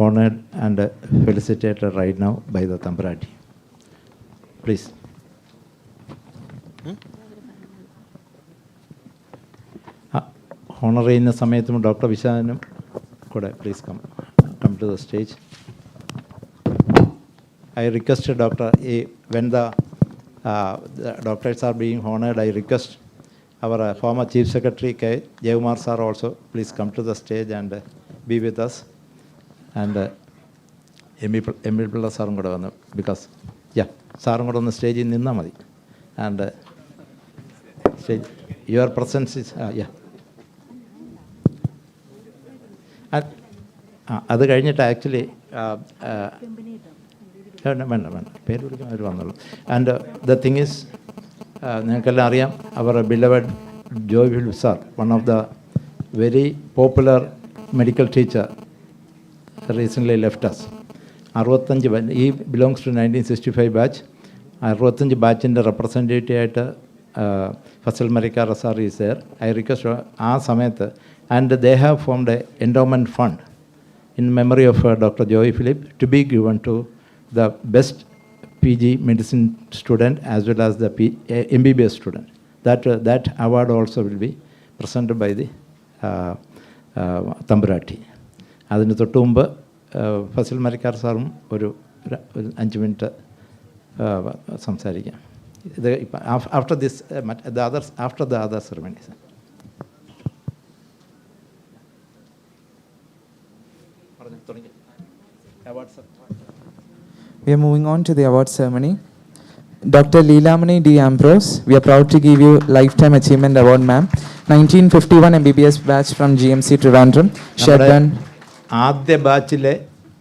honored and felicitated right now by the Thamburati. Please. Honor in the Samayatham, Dr. Vishanam, could I please come to the stage? I requested Dr. A, when the doctors are being honored, I request our former Chief Secretary K. Jayumar sir also, please come to the stage and be with us. And Emil Pilla sir because, yeah, sir on the stage in Ninamadi. And stage, your presence is, yeah. And അത് കഴിഞ്ഞിട്ട് actually പേര് വിളിക്കാൻ അവർ വന്നുള്ളൂ. And the thing is നിങ്ങൾക്കെല്ലാം അറിയാം, അവർ beloved joyful sir, one of the very popular medical teacher, recently left us. 65 ഈ ബിലോങ്സ് ടു 1965 ബാച്ച്. 65 ബാച്ചിൻ്റെ റെപ്രസെൻറ്റേറ്റീവ് ആയിട്ട് Fasal Marikar sir is there. I request ആ സമയത്ത്, and they have formed an endowment fund in memory of Dr. Joy Philip to be given to the best PG medicine student as well as the MBBS student. That award also will be presented by the Thamburati. അതിന് തൊട്ട് മുമ്പ് ഫസിൽ മരിക്കാർ സാറും ഒരു 5 minute സംസാരിക്കാം. ഇത് ഇപ്പം after this after the other ceremonies. We are moving on to the award ceremony. Dr. Leelamani D. Ambrose, we are proud to give you Lifetime Achievement Award, ma'am. 1951 MBBS batch from GMC Trivandrum. ആദ്യ ബാച്ചിലെ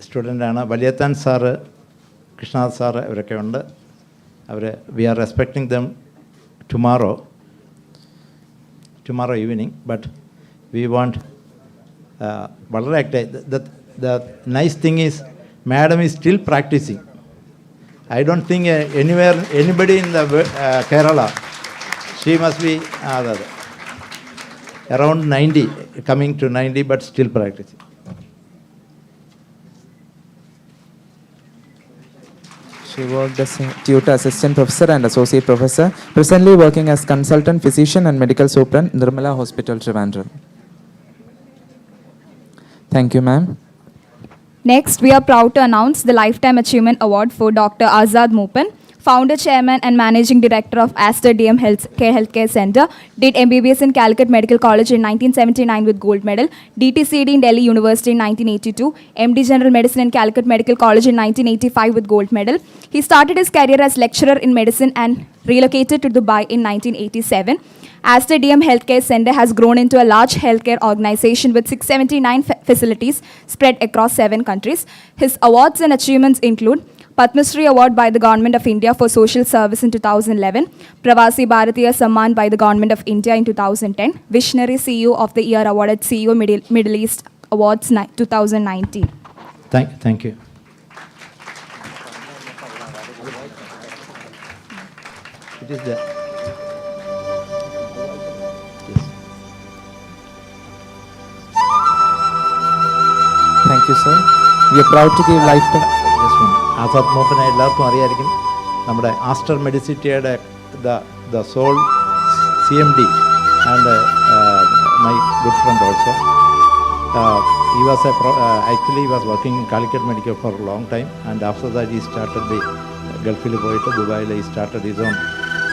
സ്റ്റുഡൻ്റാണ്. Valiyathan sir, Krishnanath sir ഇവരൊക്കെ ഉണ്ട്. we are respecting them tomorrow evening, but we want വളരെ active. The nice thing is, Madam is still practicing. I don't think anybody in the Kerala, she must be around 90, coming to 90, but still practicing. She worked as a tutor, assistant professor and associate professor, presently working as consultant physician and medical superintendent, Nirmala Hospital, Trivandrum. Thank you, ma'am. Next, we are proud to announce the Lifetime Achievement Award for Dr. Azad Moopan, Founder, Chairman and Managing Director of Aster DM Healthcare Center, did MBBS in Calicut Medical College in 1979 with gold medal, DTCD in Delhi University in 1982, MD General Medicine in Calicut Medical College in 1985 with gold medal. He started his career as lecturer in medicine and relocated to Dubai in 1987. Aster DM Healthcare Center has grown into a large healthcare organization with 679 facilities spread across 7 countries. His awards and achievements include Padma Shri Award by the Government of India for Social Service in 2011, Pravasi Bharatiya Samman by the Government of India in 2010, Visionary CEO of the Year Award at CEO Middle East Awards 2019. Thank you. It is there. Thank you, sir. We are proud to give lifetime. Azad മോപ്പനെ എല്ലാവർക്കും അറിയായിരിക്കും. നമ്മുടെ Aster മെഡിസിറ്റിയുടെ the soul CMD and my good friend also. He was actually he was working in Calicut Medical for a long time, and after that he started the Gulfil പോയിട്ട് ദുബായിൽ he started his own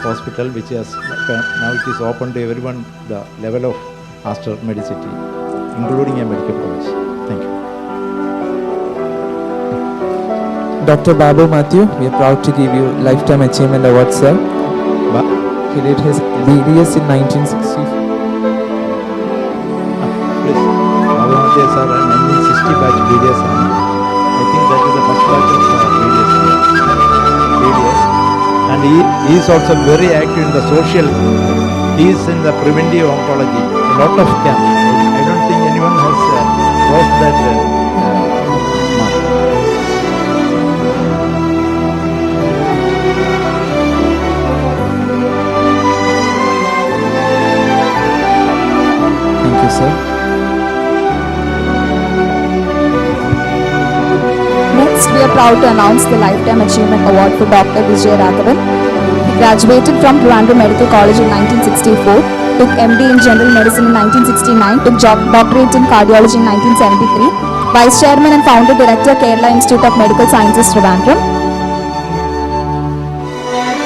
hospital, which has now it is open to everyone, the level of Aster Medicity, including a medical college. Thank you. Dr. Babu Matthew, we are proud to give you Lifetime Achievement Award, sir. He did his BDS in 1960. Please. Babu Matthew sir, 1960 batch BDS. I think that is the first batch of BDS. And he is also very active in the social. He is in the preventive oncology. A lot of camps. I don't think anyone has crossed that mark. we are proud to announce the Lifetime Achievement Award for Dr. Vijay Raghavan. He graduated from Trivandrum Medical College in 1964, took MD in General Medicine in 1969, took doctorate in Cardiology in 1973, Vice Chairman and Founder Director, Kerala Institute of Medical Sciences, Trivandrum.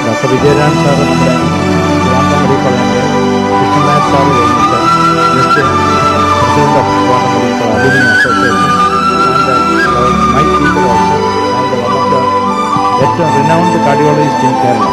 Doctor Vijayarajan sir നമ്മുടെ Trivandrum medical കോളേജിൻ്റെ Krishnanath sir കഴിഞ്ഞിട്ട് just president of Trivandrum medical college alumni association and my teacher also and one of the ഏറ്റവും renowned cardiologist in Kerala.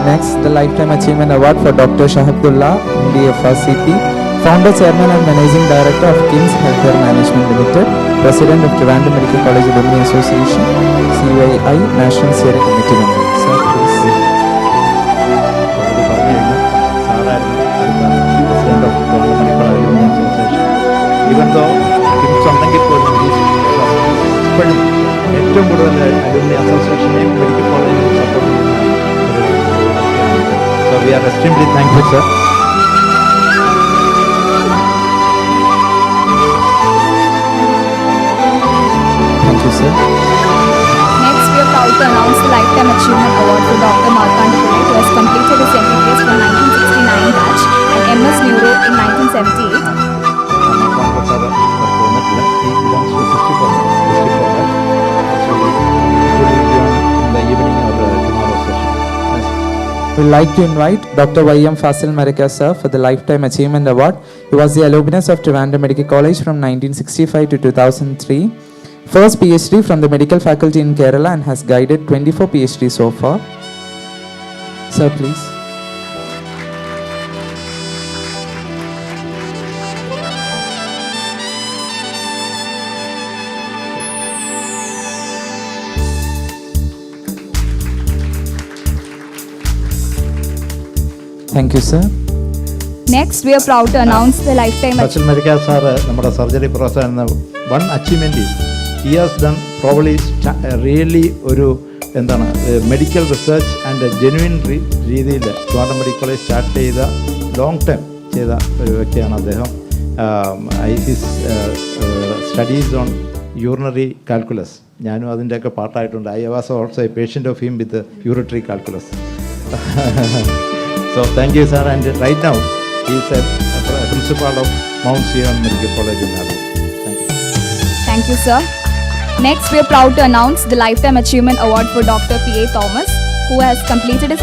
Next, the Lifetime Achievement Award for Dr. Shahidullah, MD FRCP, Founder, Chairman and Managing Director of King's Healthcare Management Limited, President of Trivandrum Medical College Alumni Association, CYI, National Steering Committee member. Sir, please. Already പറഞ്ഞു കഴിഞ്ഞു. സാറായിരുന്നു president of Trivandrum medical college alumni association. Even though KIMS ഉണ്ടെങ്കിൽ പോലും ഇപ്പോഴും ഏറ്റവും കൂടുതൽ alumni അസോസിയേഷനെയും മെഡിക്കൽ കോളേജിനെയും സപ്പോർട്ട് ചെയ്യുന്ന So we are extremely thankful, sir. Thank you, sir. Next, we are proud to announce the Lifetime Achievement Award for Dr. Markanda Pillai, who has completed his MBBS from 1969 batch and MS Neuro in 1978. Sir വന്നിട്ടില്ല. He belongs to 64 batch. So he will be on in the evening or tomorrow session. We'd like to invite Dr. Y.M. Fasil Marika sir for the Lifetime Achievement Award. He was the alumnus of Trivandrum Medical College from 1965 to 2003. First PhD from the medical faculty in Kerala and has guided 24 PhD so far. Sir, please. Thank you, sir. Next, we are proud to announce the Lifetime Fazil Marikar sir നമ്മുടെ surgery professor എന്ന one achievement is he has done probably really ഒരു എന്താണ് medical research and genuine രീതിയിൽ Trivandrum medical college start ചെയ്ത long time ചെയ്ത ഒരു വ്യക്തിയാണ് അദ്ദേഹം. His studies on urinary calculus, ഞാനും അതിൻ്റെയൊക്കെ പാർട്ടായിട്ടുണ്ട്. I was also a patient of him with ureteric calculus. So thank you, sir. And right now, he is a principal of Mount Zion Medical College in Nadu. Thank you. Thank you, sir. Next, we are proud to announce the Lifetime Achievement Award for Dr. P.A. Thomas, who has completed his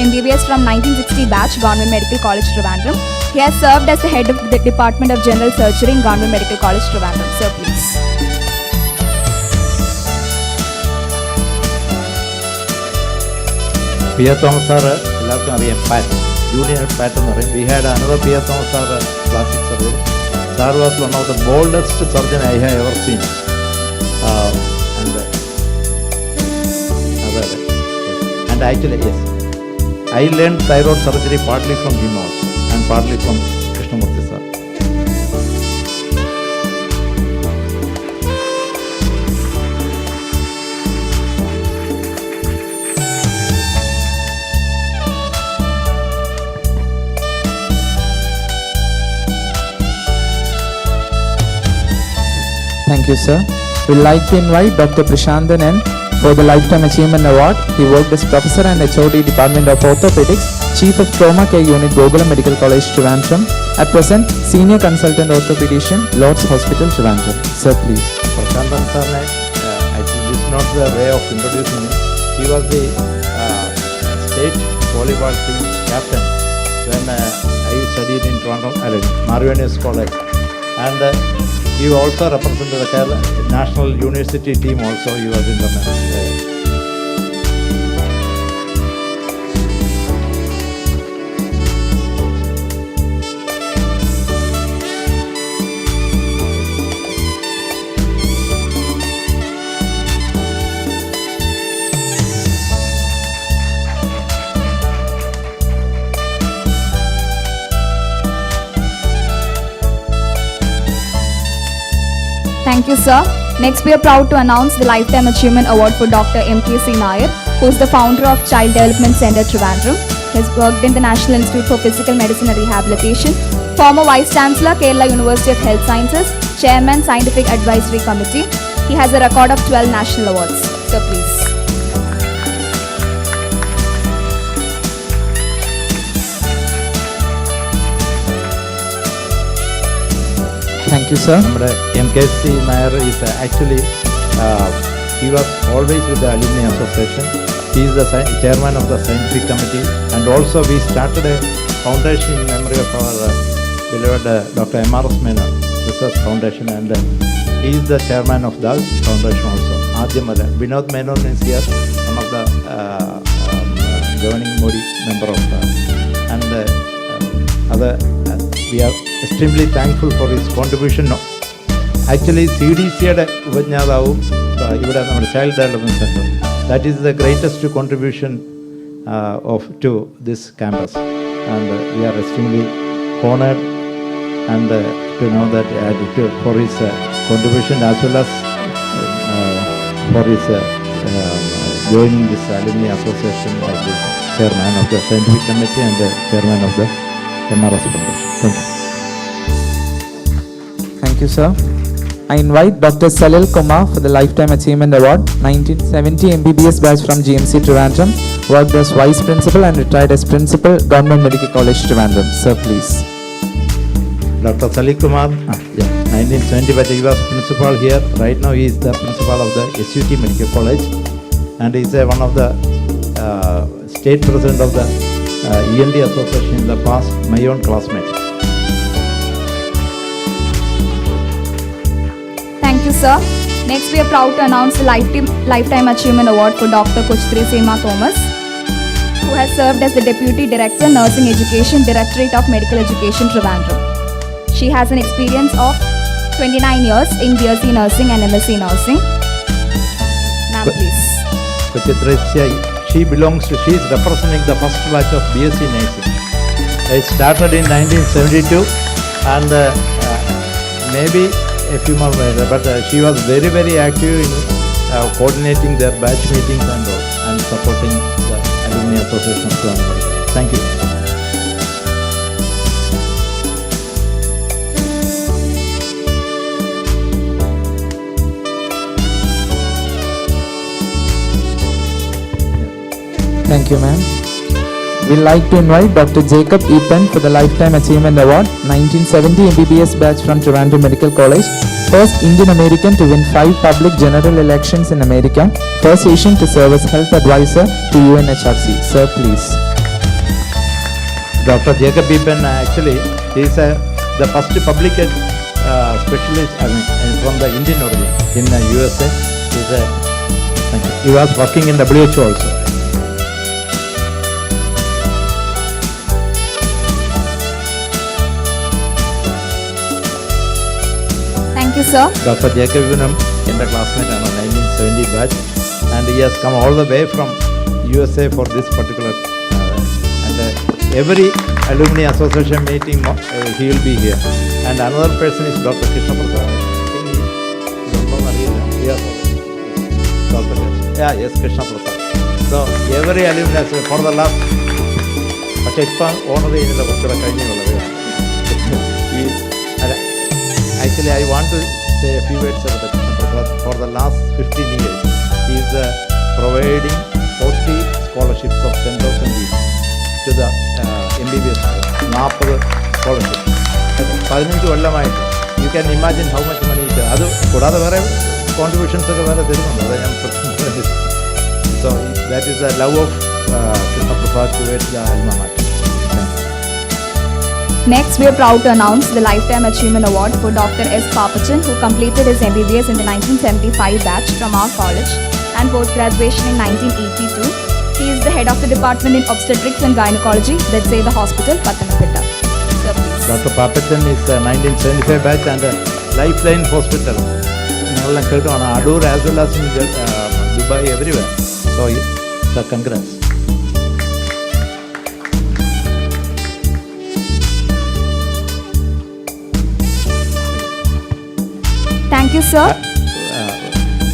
MBBS from 1960 batch, Government Medical College, Trivandrum. He has served as the head of the Department of General Surgery in Government Medical College, Trivandrum. Sir, please. P.A. Thomas sir, എല്ലാവർക്കും അറിയാം, പാറ്റ് junior പാറ്റ് എന്ന് പറയും. We had another P.A. Thomas sir, plastic surgery. Sir was one of the boldest surgeon I have ever seen. And actually, yes, I learned thyroid surgery partly from him also and partly from Krishnamurthy sir. Thank you, sir. We'd like to invite Dr. Prashantan N for the Lifetime Achievement Award. He worked as Professor and HOD Department of Orthopedics, Chief of Trauma Care Unit, Gokulam Medical College, Trivandrum. At present, Senior Consultant Orthopedician, Lord's Hospital, Trivandrum. Sir, please. Prashantan sir, I think this is not the way of introducing him. He was the state volleyball team captain when I studied in Toronto, Marvianis College. And he also represented the Kerala National University team also. He was in the Thank you, sir. Next, we are proud to announce the Lifetime Achievement Award for Dr. M.K.C. Nair, who is the founder of Child Development Center, Trivandrum. He has worked in the National Institute for Physical Medicine and Rehabilitation, former Vice Chancellor, Kerala University of Health Sciences, Chairman, Scientific Advisory Committee. He has a record of 12 national awards. Sir, please. Thank you, sir. നമ്മുടെ MKC Nair is actually, he was always with the Alumni Association. He is the chairman of the scientific committee, and also we started a foundation in memory of our beloved Dr. M.R.S. Menon Research Foundation, and he is the chairman of that foundation also. Adhyamala, Vinod Menon is here, one of the governing body member of and other. We are extremely thankful for his contribution. Actually, CDCയുടെ ഉപജ്ഞാതാവും ഇവിടെ നമ്മുടെ child development centre. That is the greatest contribution to this campus, and we are extremely honored and to know that for his contribution as well as for his joining this alumni association as the chairman of the scientific committee and the chairman of the MRS Foundation. Thank you. Thank you, sir. I invite Dr. Salil Kumar for the Lifetime Achievement Award, 1970 MBBS batch from GMC Trivandrum, worked as Vice Principal and retired as Principal, Government Medical College Trivandrum. Sir, please. Dr. Salil Kumar, 1970 batch, he was principal here. Right now he is the principal of the SUT Medical College, and he is one of the state president of the END Association in the past, my own classmate. Thank you, sir. Next, we are proud to announce the Lifetime Achievement Award for Dr. Kuchtri Seema Thomas, who has served as the Deputy Director, Nursing Education, Directorate of Medical Education, Trivandrum. She has an experience of 29 years in BSc Nursing and MSc Nursing. Ma'am, please. She is representing the first batch of BSc Nursing. It started in 1972, and maybe a few more later, but she was very, very active in coordinating their batch meetings and supporting the Alumni Association of Trivandrum. Thank you. Thank you, ma'am. We'd like to invite Dr. Jacob Epen for the Lifetime Achievement Award, 1970 MBBS batch from Trivandrum Medical College, first Indian American to win 5 public general elections in America, first Asian to serve as health advisor to UNHRC. Sir, please. Dr. Jacob Epen actually is the first public specialist from the Indian origin in the USA. He was working in WHO also. Thank you, sir. Dr. Jacob Epen in the classmate on 1970 batch, and he has come all the way from USA for this particular and every alumni association meeting he will be here. And another person is Dr. Krishna Prasad. Yes, Krishna Prasad. So every alumni for the last actually I want to say a few words about the Krishna Prasad. For the last 15 years he is providing 40 scholarships of 10,000 each to the MBBS 40 scholarships. 15 കൊല്ലമായിട്ട്. You can imagine how much money it is. അത് കൂടാതെ വേറെ contributions ഒക്കെ വേറെ തരുന്നുണ്ട്. അത് ഞാൻ So that is the love of Krishna Prasad towards the alma mater. Next, we are proud to announce the Lifetime Achievement Award for Dr. S. Papachan, who completed his MBBS in the 1975 batch from our college and post-graduation in 1982. He is the head of the Department in Obstetrics and Gynecology, Bethesda Hospital, Pathanamthitta. Sir, please. Dr. Papachan is 1975 batch and Lifeline Hospital. Adur as well as in Dubai, everywhere. So, congrats. Thank you, sir.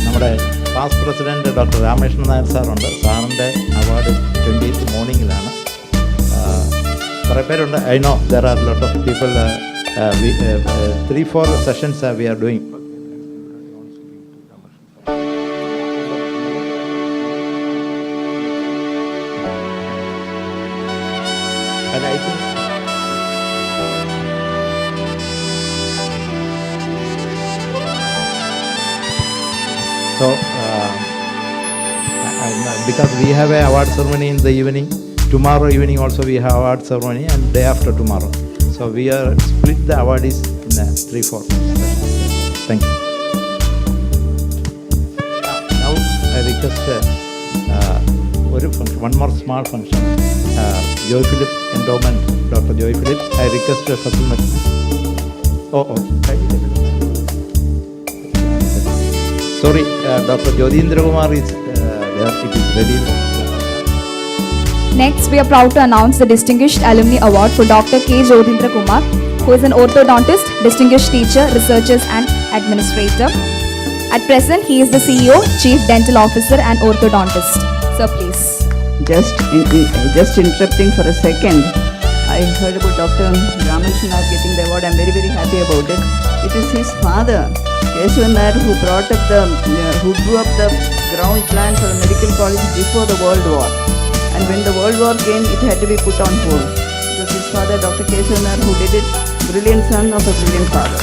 നമ്മുടെ past president doctor Ramakrishnan Nair സാറുണ്ട്. സാറിൻ്റെ award 20th മോർണിംഗിലാണ്. കുറേ പേരുണ്ട്. I know there are lot of people. 3-4 sessions we are doing. And I think so because we have a award ceremony in the evening, tomorrow evening also we have award ceremony, and day after tomorrow. So we are split the awardees in 3-4 sessions. Thank you. Now I request one more small function. Joy Philip endowment, Dr. Joy Philip. I request Fasil Mehta. Sorry, Dr. Jodhindra Kumar is there. It is ready. Next, we are proud to announce the Distinguished Alumni Award for Dr. K. Jodhindra Kumar, who is an orthodontist, distinguished teacher, researcher and administrator. At present, he is the CEO, Chief Dental Officer and orthodontist. Sir, please. Just interrupting for a second. I heard about Dr. Ramakrishnan getting the award. I'm very, very happy about it. It is his father, Keshavan Nair, who who drew up the ground plan for the medical college before the World War. And when the World War came, it had to be put on hold. It was his father, Dr. Keshavan Nair, who did it. Brilliant son of a brilliant father.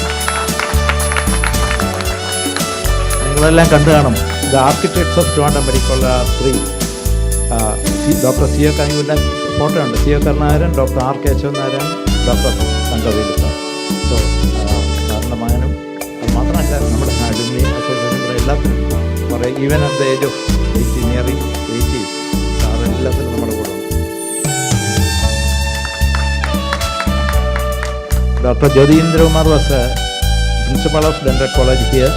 നിങ്ങളെല്ലാം കണ്ടു കാണും. The architects of Trivandrum Medical are 3. Dr. C. O. Kanyuവിൻ്റെ photo ഉണ്ട്. C. O. Karunakaran, doctor R. Keshavan നായരൻ, doctor Conclave sir. So സാറിൻ്റെ മകനും അത് മാത്രമല്ല നമ്മുടെ അലുമിനി അസോസിയേഷൻ്റെ എല്ലാത്തിനും കുറേ even at the age of 80, nearing 80, sir എല്ലാത്തിനും നമ്മുടെ കൂടെ ഉണ്ട്. Dr. Jodhindra Kumar was principal of Dental College here,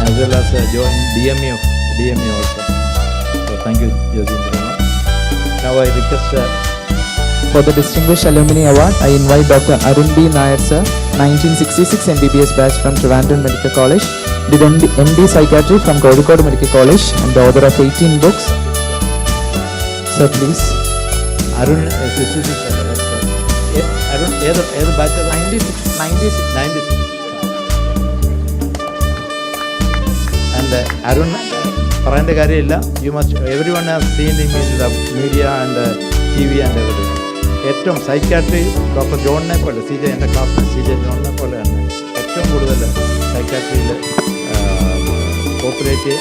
as well as joined DME also. So thank you, Jodhindra Kumar. Now I request for the Distinguished Alumni Award, I invite Dr. Arun B. Nair sir, 1966 MBBS batch from Trivandrum Medical College, did MD Psychiatry from Kozhikode Medical College, and the author of 18 books. Sir, please. Arun, 66. Arun, ഏത് batch? 96. And Arun, പറയേണ്ട കാര്യമില്ല. Everyone has seen him in the media and TV and everything. ഏറ്റവും psychiatry doctor ജോണിനെ പോലെ, CJ എൻ്റെ ക്ലാസ്സിൽ CJ ജോണിനെ പോലെ തന്നെ ഏറ്റവും കൂടുതൽ സൈക്കാട്രിയിൽ cooperate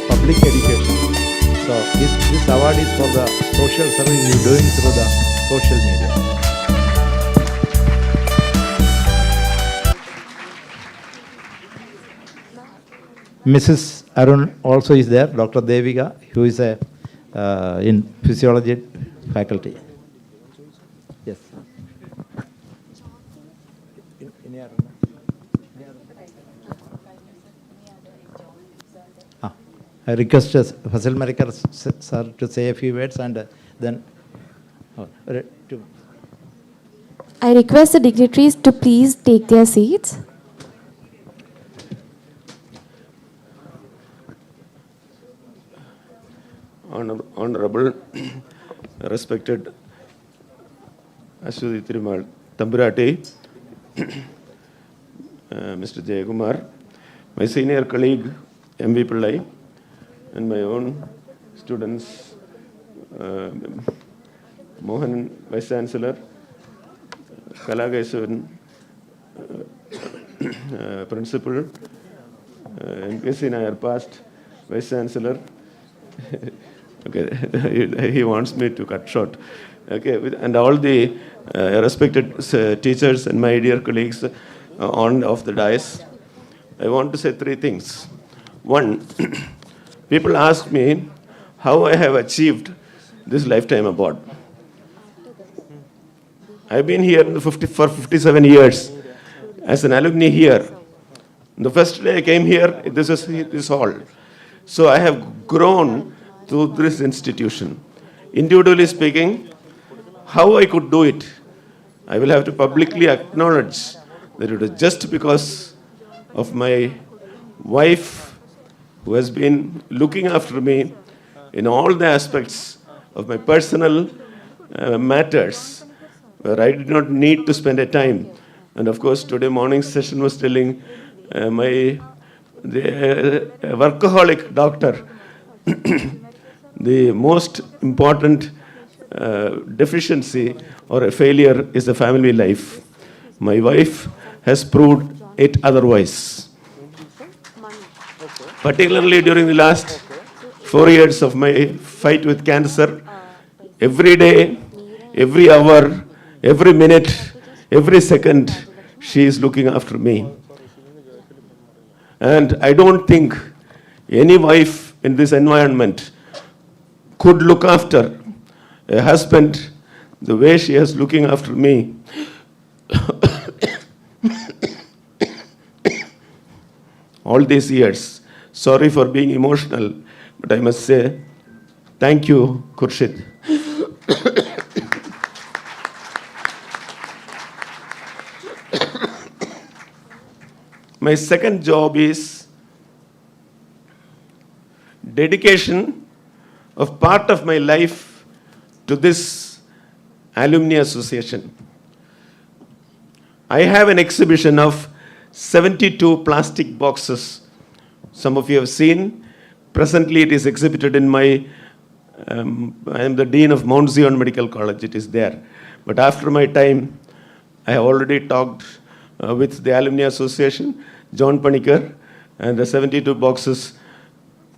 public education. So this award is for the social service you doing through the social media. Mrs. Arun also is there, Dr. Devika, who is in physiology faculty. Yes. I request Fasil Marikar sir to say a few words and then I request the dignitaries to please take their seats. Honorable, respected Ashwati Thirumal Thamburati, Mr. Jayakumar, my senior colleague M.V. Pillai, and my own students, Mohan, Vice Chancellor, Kalagasevan, Principal, NPC Nair past Vice Chancellor. Okay, he wants me to cut short. Okay, and all the respected teachers and my dear colleagues on of the dais, I want to say 3 things. One, people ask me how I have achieved this lifetime award. I've been here for 57 years as an alumni here. The first day I came here, this is this hall. So I have grown through this institution. Individually speaking, how I could do it, I will have to publicly acknowledge that it was just because of my wife who has been looking after me in all the aspects of my personal matters, where I did not need to spend a time. And of course, today morning session was telling the workaholic doctor, the most important deficiency or a failure is the family life. My wife has proved it otherwise. Particularly during the last 4 years of my fight with cancer, every day, every hour, every minute, every second, she is looking after me. And I don't think any wife in this environment could look after a husband the way she is looking after me. All these years. Sorry for being emotional, but I must say, thank you, Khurshid. My second job is dedication of part of my life to this alumni association. I have an exhibition of 72 plastic boxes. Some of you have seen. Presently, it is exhibited in my, I am the Dean of Mount Zion Medical College, it is there. But after my time, I have already talked with the Alumni Association, John Panikar, and the 72 boxes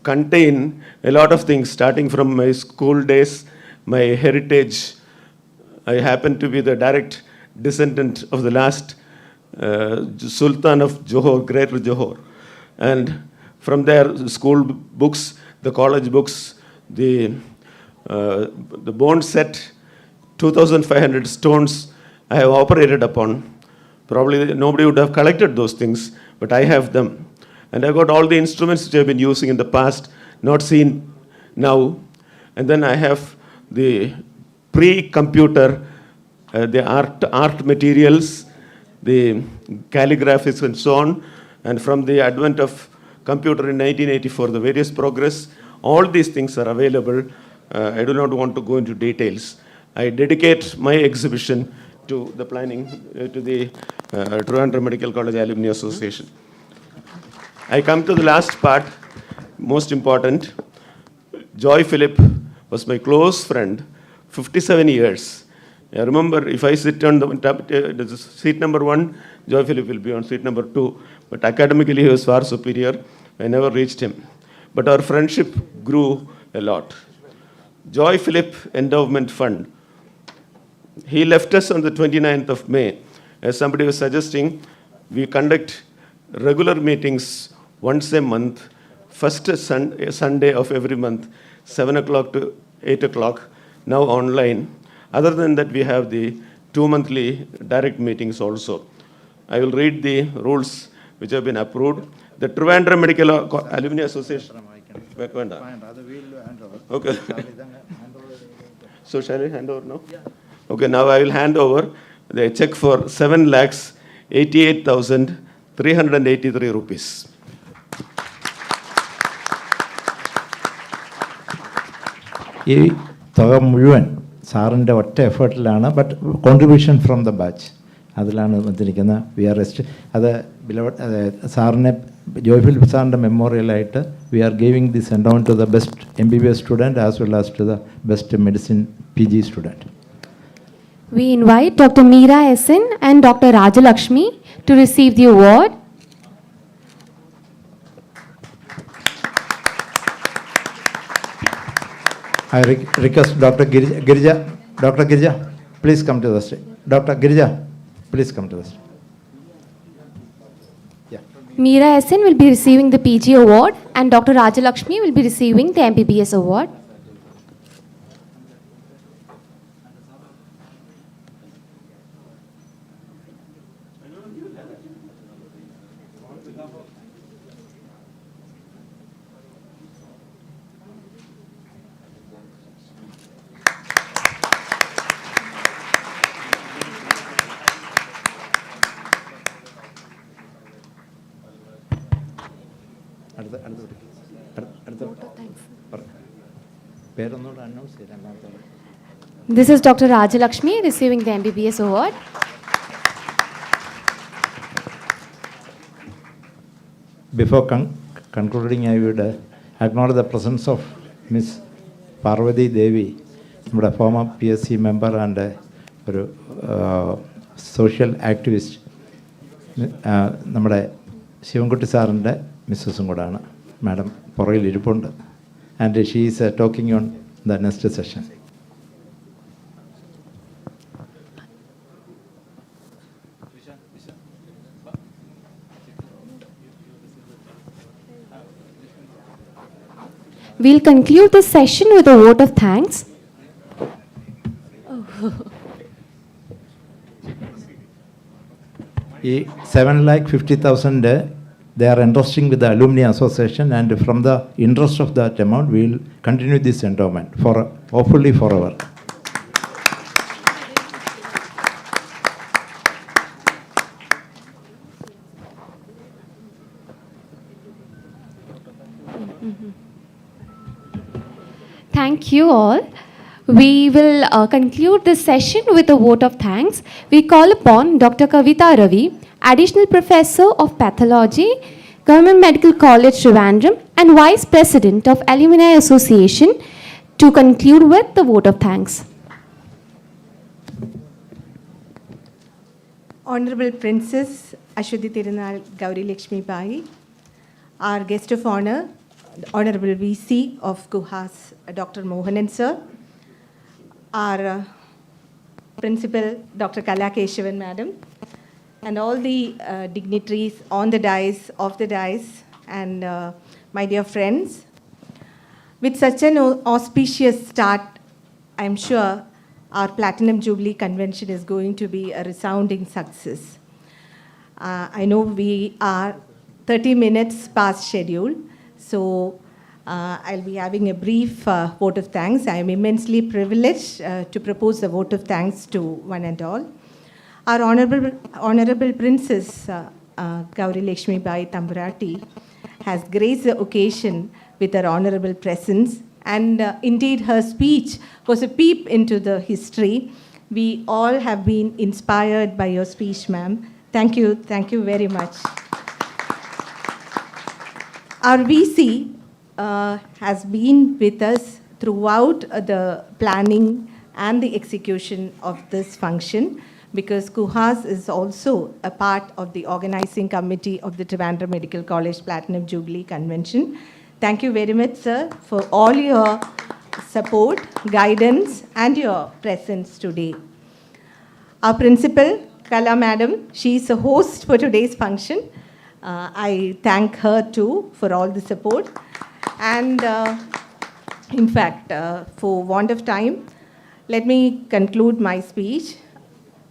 contain a lot of things, starting from my school days, my heritage. I happen to be the direct descendant of the last Sultan of Johor, Greater Johor. And from there, the school books, the college books, the bone set, 2,500 stones I have operated upon. Probably nobody would have collected those things, but I have them. And I got all the instruments which I have been using in the past, not seen now. And then I have the pre-computer, the art materials, the calligraphies and so on. And from the advent of computer in 1984, the various progress, all these things are available. I do not want to go into details. I dedicate my exhibition to the planning, to the Trivandrum Medical College Alumni Association. I come to the last part, most important. Joy Philip was my close friend, 57 years. I remember if I sit on the seat number 1, Joy Philip will be on seat number 2. But academically, he was far superior. I never reached him. But our friendship grew a lot. Joy Philip Endowment Fund. He left us on the 29th of May. As somebody was suggesting, we conduct regular meetings once a month, first Sunday of every month, 7 o'clock to 8 o'clock, now online. Other than that, we have the 2 monthly direct meetings also. I will read the rules which have been approved. The Trivandrum Medical Alumni Association. Okay. So shall I hand over now? Okay, now I will hand over the check for 7,88,383 rupees. ഈ തുക മുഴുവൻ സാറിൻ്റെ ഒറ്റ എഫേർട്ടിലാണ്, but contribution from the batch അതിലാണ് വന്നിരിക്കുന്നത്. We are അത് സാറിനെ ജോയ് ഫിലിപ്പ് സാറിൻ്റെ മെമ്മോറിയലായിട്ട് we are giving this endowment to the best MBBS student as well as to the best medicine PG student. We invite Dr. Meera Essen and Dr. Rajalakshmi to receive the award. I request Dr. Girija. Dr. Girija, please come to the stage. Dr. Girija, please come to the stage. Yeah. Meera Essen will be receiving the PG award and Dr. Rajalakshmi will be receiving the MBBS award. പേരൊന്നുകൂടെ announce ചെയ്യാം. This is Dr. Rajalakshmi receiving the MBBS award. Before concluding, I would acknowledge the presence of Miss Parvati Devi, നമ്മുടെ former PSC member and ഒരു social activist, നമ്മുടെ ശിവൻകുട്ടി സാറിൻ്റെ മിസ്സസും കൂടാണ്. Madam പുറകിൽ ഇരിപ്പുണ്ട്. And she is talking on the next session. We'll conclude this session with a vote of thanks. ഈ 7,50,000 they are entrusting with the alumni association, and from the interest of that amount we will continue this endowment for hopefully forever. Thank you all. We will conclude this session with a vote of thanks. We call upon Dr. Kavita Ravi, Additional Professor of Pathology, Government Medical College, Trivandrum, and Vice President of Alumni Association, to conclude with the vote of thanks. Honorable Princess Ashwati Tirunal Gauri Lakshmi Bai, our guest of honor, Honorable VC of Kuhas, Dr. Mohanan Sir, our Principal Dr. Kala Keshavan Madam, and all the dignitaries on the dais, off the dais, and my dear friends. With such an auspicious start, I'm sure our Platinum Jubilee Convention is going to be a resounding success. I know we are 30 minutes past schedule, so I'll be having a brief vote of thanks. I am immensely privileged to propose a vote of thanks to one and all. Our Honorable Princess Gauri Lakshmi Bai Tamburati has graced the occasion with her honorable presence, and indeed her speech was a peep into the history. We all have been inspired by your speech, ma'am. Thank you very much. Our VC has been with us throughout the planning and the execution of this function, because Kuhas is also a part of the organizing committee of the Trivandrum Medical College Platinum Jubilee Convention. Thank you very much, sir, for all your support, guidance, and your presence today. Our principal, Kala Madam, she is a host for today's function. I thank her too for all the support. And in fact, for want of time, let me conclude my speech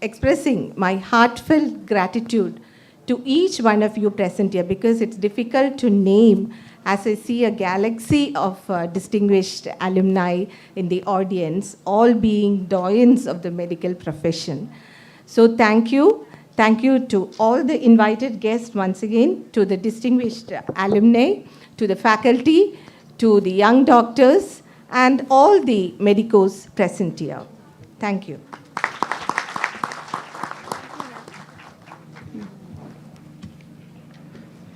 expressing my heartfelt gratitude to each one of you present here, because it's difficult to name as I see a galaxy of distinguished alumni in the audience, all being doyens of the medical profession. So thank you. Thank you to all the invited guests once again, to the distinguished alumni, to the faculty, to the young doctors, and all the medicos present here. Thank you.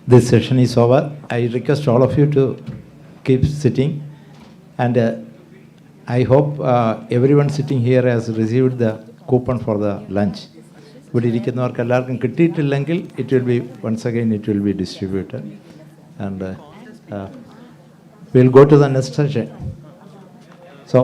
This session is over. I request all of you to keep sitting, and I hope everyone sitting here has received the coupon for the lunch. ഇവിടെ ഇരിക്കുന്നവർക്ക് എല്ലാവർക്കും കിട്ടിയിട്ടില്ലെങ്കിൽ it will be once again it will be distributed, and we'll go to the next session. So